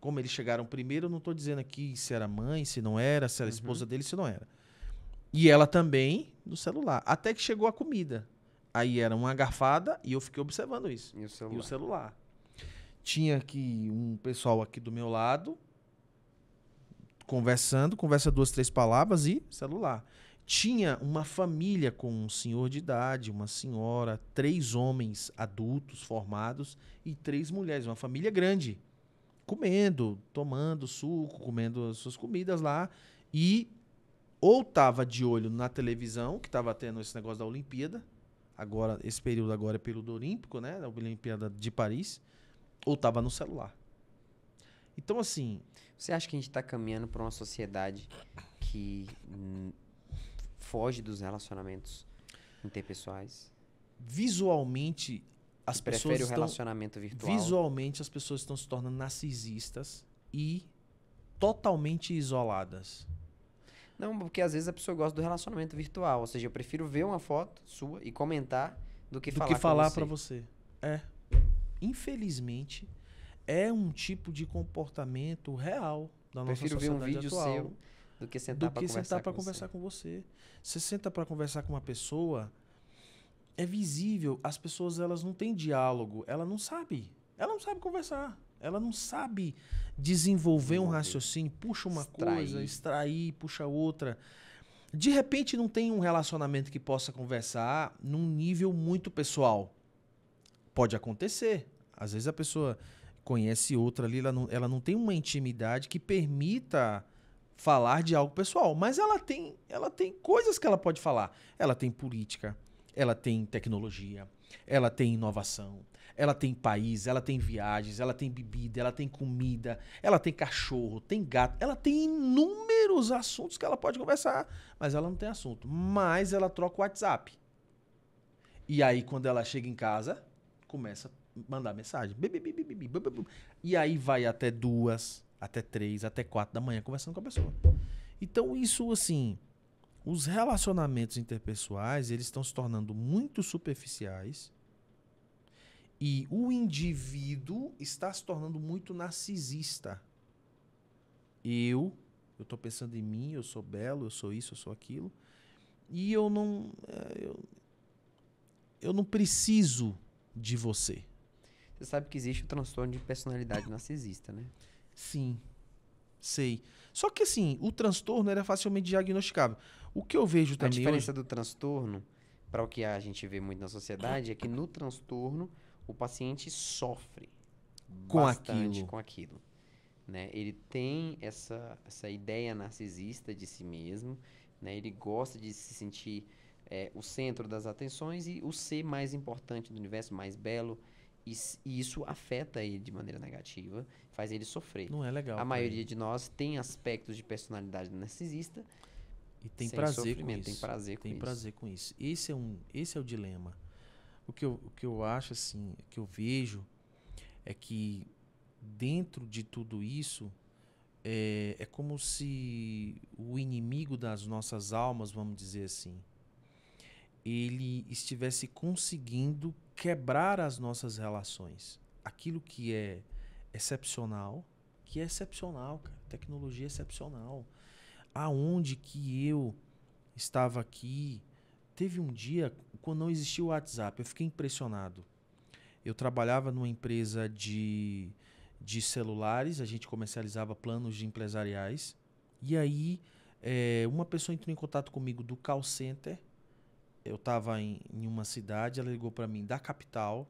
Como eles chegaram primeiro, eu não estou dizendo aqui se era mãe, se não era, se era esposa dele, se não era. E ela também no celular. Até que chegou a comida. Aí era uma garfada e eu fiquei observando isso. E o celular. Tinha aqui um pessoal aqui do meu lado, conversa 2, 3 palavras e celular. Tinha uma família com um senhor de idade, uma senhora, 3 homens adultos formados e 3 mulheres. Uma família grande. Comendo, tomando suco, comendo as suas comidas lá. E ou estava de olho na televisão, que estava tendo esse negócio da Olimpíada. Agora, esse período agora é período olímpico, né? Da Olimpíada de Paris. Ou estava no celular. Então, assim... Você acha que a gente está caminhando para uma sociedade que foge dos relacionamentos interpessoais? Visualmente, as pessoas prefere o relacionamento virtual? Visualmente, as pessoas estão se tornando narcisistas e totalmente isoladas. Não, porque às vezes a pessoa gosta do relacionamento virtual. Ou seja, eu prefiro ver uma foto sua e comentar do que falar para você. Infelizmente, é um tipo de comportamento real da nossa sociedade atual. Prefiro ver um vídeo seu do que sentar para conversar com você. Você senta para conversar com uma pessoa, é visível, as pessoas elas não têm diálogo, ela não sabe conversar. Ela não sabe desenvolver um raciocínio, puxa uma coisa, extrair, puxa outra. De repente não tem um relacionamento que possa conversar num nível muito pessoal. Pode acontecer. Às vezes a pessoa conhece outra ali, ela não tem uma intimidade que permita falar de algo pessoal. Mas ela tem coisas que ela pode falar. Ela tem política, ela tem tecnologia, ela tem inovação, ela tem país, ela tem viagens, ela tem bebida, ela tem comida, ela tem cachorro, tem gato, ela tem inúmeros assuntos que ela pode conversar, mas ela não tem assunto. Mas ela troca o WhatsApp. E aí, quando ela chega em casa, começa a mandar mensagem. E aí vai até 2, até 3, até 4 da manhã conversando com a pessoa. Então, isso, assim, os relacionamentos interpessoais, eles estão se tornando muito superficiais. E o indivíduo está se tornando muito narcisista. Eu estou pensando em mim, eu sou belo, eu sou isso, eu sou aquilo. E eu não preciso de você. Você sabe que existe o transtorno de personalidade narcisista, né? Sim, sei. Só que assim, o transtorno era facilmente diagnosticável. O que eu vejo também... A diferença do transtorno, para o que a gente vê muito na sociedade, é que no transtorno o paciente sofre bastante com aquilo. Né? Ele tem essa ideia narcisista de si mesmo, né? Ele gosta de se sentir o centro das atenções e o ser mais importante do universo, mais belo, e isso afeta ele de maneira negativa, faz ele sofrer. Não é legal. A maioria de nós tem aspectos de personalidade narcisista e tem prazer com isso. Tem prazer com isso. Esse é o dilema. O que eu acho, assim, o que eu vejo é que dentro de tudo isso é como se o inimigo das nossas almas, vamos dizer assim, ele estivesse conseguindo quebrar as nossas relações. Aquilo que é excepcional, cara. Tecnologia é excepcional. Aonde que eu estava aqui... Teve um dia, quando não existia o WhatsApp, eu fiquei impressionado. Eu trabalhava numa empresa de de celulares, a gente comercializava planos de empresariais. E aí, uma pessoa entrou em contato comigo do call center. Eu estava em uma cidade, ela ligou para mim da capital.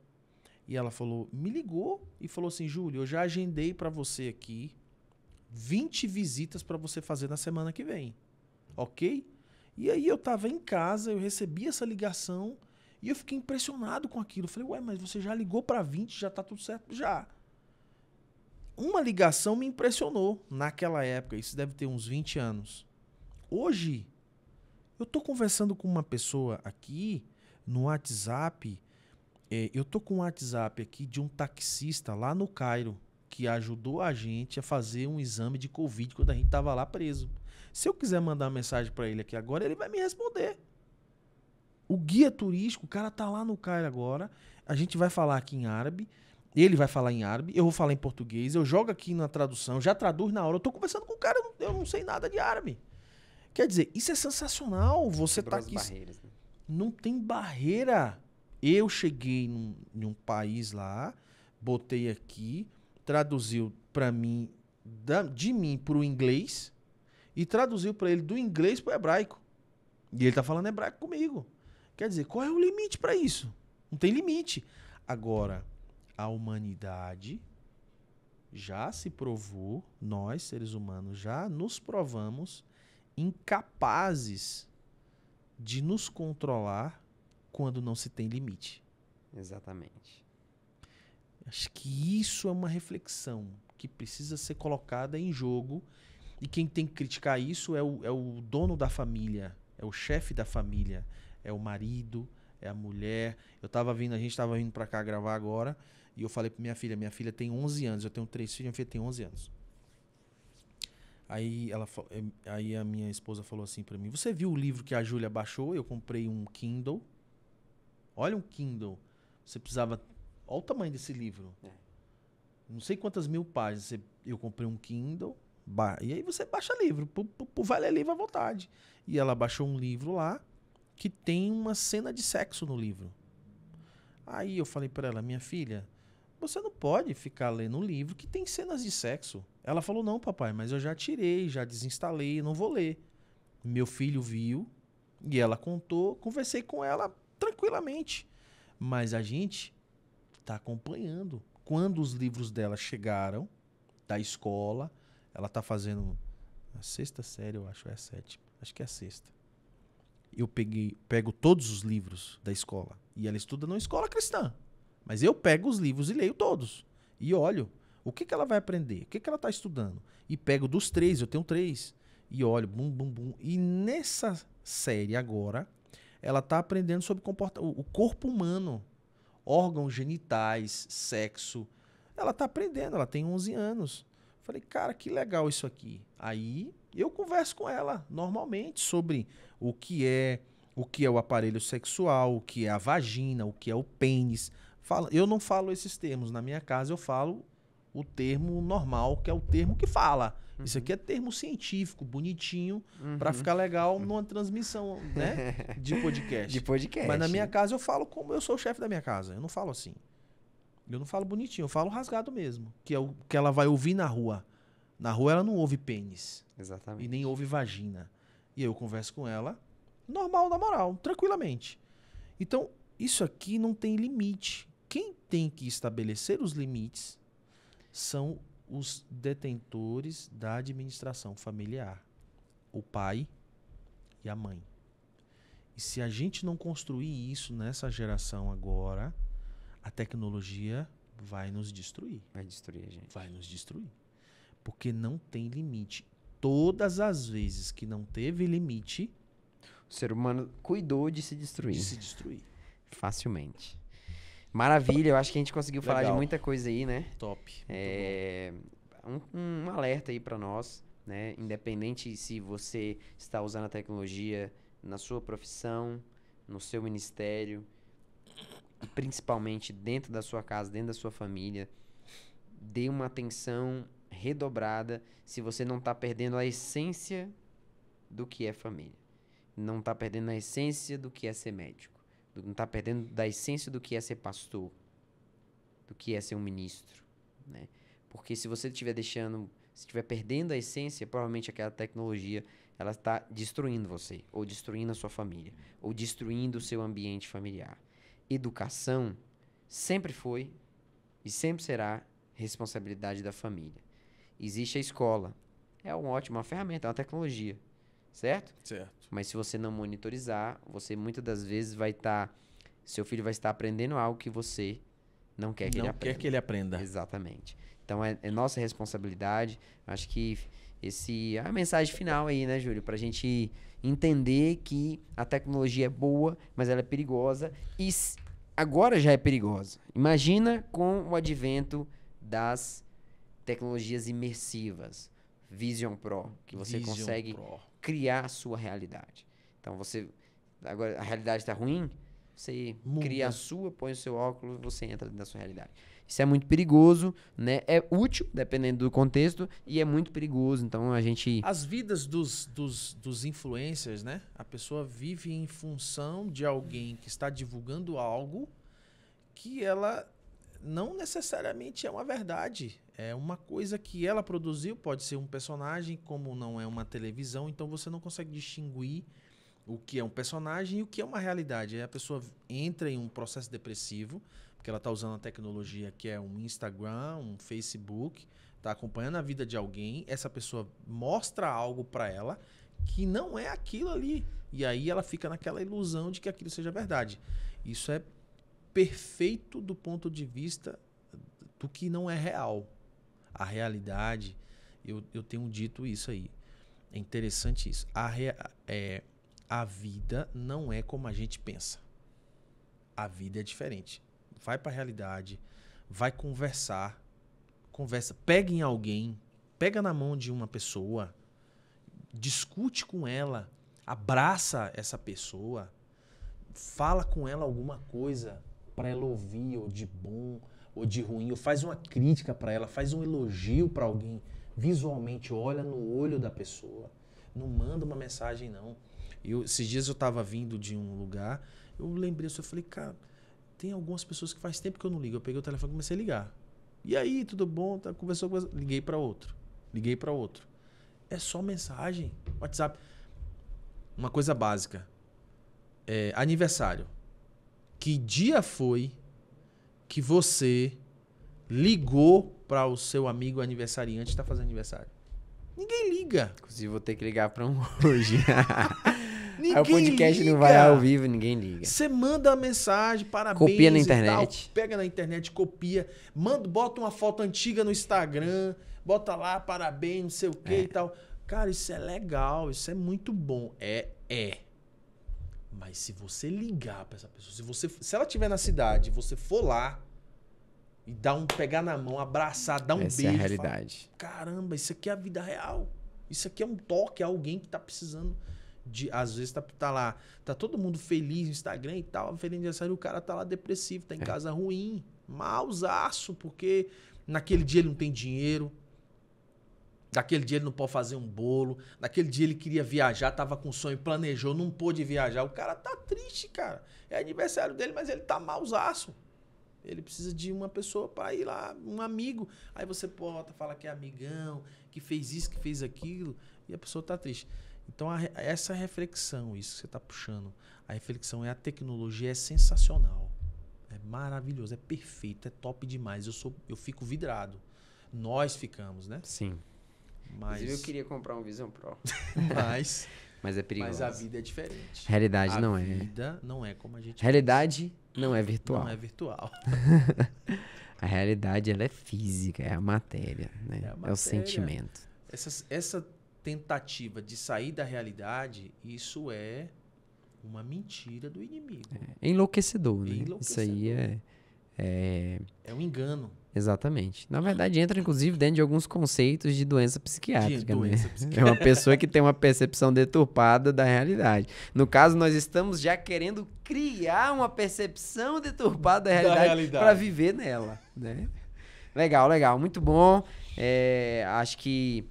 E ela me ligou e falou assim: Júlio, eu já agendei para você aqui 20 visitas para você fazer na semana que vem. Ok? E aí eu estava em casa, eu recebi essa ligação e eu fiquei impressionado com aquilo. Falei, ué, mas você já ligou para 20, já tá tudo certo? Já. Uma ligação me impressionou naquela época, isso deve ter uns 20 anos. Hoje, eu tô conversando com uma pessoa aqui no WhatsApp. Eu tô com um WhatsApp aqui de um taxista lá no Cairo que ajudou a gente a fazer um exame de Covid quando a gente tava lá preso. Se eu quiser mandar uma mensagem para ele aqui agora, ele vai me responder. O guia turístico, o cara tá lá no Cairo agora, a gente vai falar aqui em árabe, ele vai falar em árabe, eu vou falar em português, eu jogo aqui na tradução, já traduz na hora, eu tô conversando com o cara, eu não sei nada de árabe. Quer dizer, isso é sensacional, você tá aqui... barreiras, né? Não tem barreira. Eu cheguei em um país lá, botei aqui, traduziu para mim, de mim para o inglês, e traduziu para ele do inglês para o hebraico. E ele tá falando hebraico comigo. Quer dizer, qual é o limite para isso? Não tem limite. Agora, a humanidade já se provou, nós, seres humanos, já nos provamos incapazes de nos controlar quando não se tem limite. Exatamente. Acho que isso é uma reflexão que precisa ser colocada em jogo, e quem tem que criticar isso é o dono da família, é o chefe da família, é o marido, é a mulher. A gente estava vindo para cá gravar agora, e eu falei para minha filha tem 11 anos, eu tenho 3 filhos, minha filha tem 11 anos. Aí a minha esposa falou assim para mim: você viu o livro que a Júlia baixou? Eu comprei um Kindle. Olha um Kindle. Você precisava... Olha o tamanho desse livro. Não sei quantas mil páginas. Eu comprei um Kindle. E aí você baixa livro. Vai ler livro à vontade. E ela baixou um livro lá que tem uma cena de sexo no livro. Aí eu falei para ela: minha filha, você não pode ficar lendo um livro que tem cenas de sexo. Ela falou: não, papai, mas eu já tirei, já desinstalei, não vou ler. Meu filho viu e ela contou. Conversei com ela tranquilamente. Mas a gente está acompanhando. Quando os livros dela chegaram da escola, ela está fazendo a 6ª série, eu acho, é a 7ª. Acho que é a 6ª. Eu pego todos os livros da escola. E ela estuda numa escola cristã. Mas eu pego os livros e leio todos. E olho o que ela vai aprender, o que ela está estudando. E pego dos 3, eu tenho 3. E olho, bum, bum, bum. E nessa série agora, ela está aprendendo sobre o corpo humano. Órgãos genitais, sexo. Ela está aprendendo, ela tem 11 anos. Falei, cara, que legal isso aqui. Aí eu converso com ela normalmente sobre o que é o aparelho sexual, o que é a vagina, o que é o pênis. Eu não falo esses termos. Na minha casa eu falo o termo normal, que é o termo que fala. Uhum. Isso aqui é termo científico, bonitinho, para ficar legal numa transmissão, né, de podcast. De podcast. Mas na minha casa eu falo como eu sou o chefe da minha casa. Eu não falo assim. Eu não falo bonitinho, eu falo rasgado mesmo. Que é o que ela vai ouvir na rua. Na rua ela não ouve pênis. Exatamente. E nem ouve vagina. E aí eu converso com ela normal, na moral, tranquilamente. Então, isso aqui não tem limite. Quem tem que estabelecer os limites são os detentores da administração familiar. O pai e a mãe. E se a gente não construir isso nessa geração agora, a tecnologia vai nos destruir. Vai destruir a gente. Vai nos destruir. Porque não tem limite. Todas as vezes que não teve limite, o ser humano cuidou de se destruir. De se destruir. Facilmente. Maravilha, eu acho que a gente conseguiu falar de muita coisa aí, né? Top. Um alerta aí pra nós, né? Independente se você está usando a tecnologia na sua profissão, no seu ministério, e principalmente dentro da sua casa, dentro da sua família, dê uma atenção redobrada se você não está perdendo a essência do que é família. Não está perdendo a essência do que é ser médico. Não está perdendo da essência do que é ser pastor. Do que é ser um ministro, né? Porque se você estiver deixando, se estiver perdendo a essência, provavelmente aquela tecnologia ela está destruindo você, ou destruindo a sua família, ou destruindo o seu ambiente familiar. Educação sempre foi e sempre será responsabilidade da família. Existe a escola. É uma ótima ferramenta, é uma tecnologia. Certo? Certo. Mas se você não monitorizar, você muitas das vezes vai estar... seu filho vai estar aprendendo algo que você não quer que ele aprenda. Não quer que ele aprenda. Exatamente. Então, é nossa responsabilidade. Acho que a mensagem final aí, né, Júlio? Pra gente entender que a tecnologia é boa, mas ela é perigosa. E agora já é perigosa. Imagina com o advento das tecnologias imersivas. Vision Pro, que você consegue criar a sua realidade. Então, agora a realidade está ruim, você cria a sua, põe o seu óculos, você entra dentro da sua realidade. Isso é muito perigoso, né? É útil, dependendo do contexto, e é muito perigoso. Então, a gente... As vidas dos influencers, né? A pessoa vive em função de alguém que está divulgando algo que ela não necessariamente é uma verdade. É uma coisa que ela produziu, pode ser um personagem, como não é uma televisão, então você não consegue distinguir o que é um personagem e o que é uma realidade. Aí a pessoa entra em um processo depressivo, porque ela está usando a tecnologia que é um Instagram, um Facebook, está acompanhando a vida de alguém, essa pessoa mostra algo para ela que não é aquilo ali. E aí ela fica naquela ilusão de que aquilo seja verdade. Isso é perfeito do ponto de vista do que não é real. A realidade, eu tenho dito isso aí. É interessante isso. A vida não é como a gente pensa. A vida é diferente. Vai para a realidade, vai conversar, pega em alguém, pega na mão de uma pessoa, discute com ela, abraça essa pessoa, fala com ela alguma coisa para ela ouvir, ou de bom, ou de ruim, ou faz uma crítica para ela, faz um elogio para alguém, visualmente olha no olho da pessoa, não manda uma mensagem não. Esses dias eu estava vindo de um lugar, eu lembrei, eu falei, cara, tem algumas pessoas que faz tempo que eu não ligo. Eu peguei o telefone e comecei a ligar. E aí, tudo bom? Conversou. Liguei para outro. É só mensagem. WhatsApp. Uma coisa básica. Aniversário. Que dia foi que você ligou para o seu amigo aniversariante que está fazendo aniversário? Ninguém liga. Inclusive, vou ter que ligar para um hoje. Ninguém aí o podcast liga. Não vai ao vivo, ninguém liga. Você manda a mensagem, parabéns. Copia na internet. Tal, pega na internet, copia. Bota uma foto antiga no Instagram. Bota lá, parabéns, não sei o que e tal. Cara, isso é legal, isso é muito bom. Mas se você ligar pra essa pessoa, se ela estiver na cidade, você for lá e pegar na mão, abraçar, dar um beijo. Essa é a realidade. Fala, caramba, isso aqui é a vida real. Isso aqui é um toque, é alguém que tá precisando às vezes tá lá, tá todo mundo feliz no Instagram e tal, feliz aniversário, o cara tá lá depressivo, tá em casa ruim, mausaço, porque naquele dia ele não tem dinheiro, naquele dia ele não pode fazer um bolo, naquele dia ele queria viajar, tava com sonho, planejou, não pôde viajar, o cara tá triste, cara. É aniversário dele, mas ele tá mausaço. Ele precisa de uma pessoa para ir lá, um amigo. Aí você fala que é amigão, que fez isso, que fez aquilo, e a pessoa tá triste. Então, essa reflexão, isso que você está puxando, a reflexão a tecnologia é sensacional. É maravilhoso, é perfeito, é top demais. Eu fico vidrado. Nós ficamos, né? Sim. Mas eu queria comprar um Vision Pro. Mas é perigoso. Mas a vida é diferente. Realidade não é. A vida não é como a gente Realidade pensa. Não é virtual. Não é virtual. A realidade, ela é física, é a matéria, né? É o sentimento. Essa tentativa de sair da realidade, isso é uma mentira do inimigo. É enlouquecedor, né? Isso aí é um engano. Exatamente. Na verdade, entra inclusive dentro de alguns conceitos de doença psiquiátrica, né? É uma pessoa que tem uma percepção deturpada da realidade. No caso, nós estamos já querendo criar uma percepção deturpada da realidade para viver nela, né? Legal, muito bom. Acho que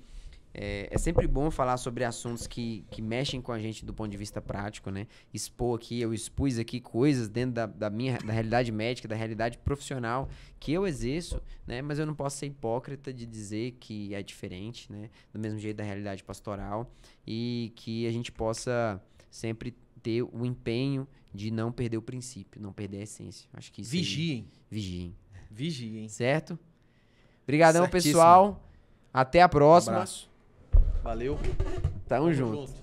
É sempre bom falar sobre assuntos que mexem com a gente do ponto de vista prático, né? Expor aqui, eu expus aqui coisas dentro da realidade médica, da realidade profissional que eu exerço, né? Mas eu não posso ser hipócrita de dizer que é diferente, né? Do mesmo jeito da realidade pastoral, e que a gente possa sempre ter o empenho de não perder o princípio, não perder a essência. Acho que isso Vigiem. Vigiem. Vigiem. Certo? Obrigadão, Certíssimo. pessoal. Até a próxima. Abraço. Valeu. Tamo junto.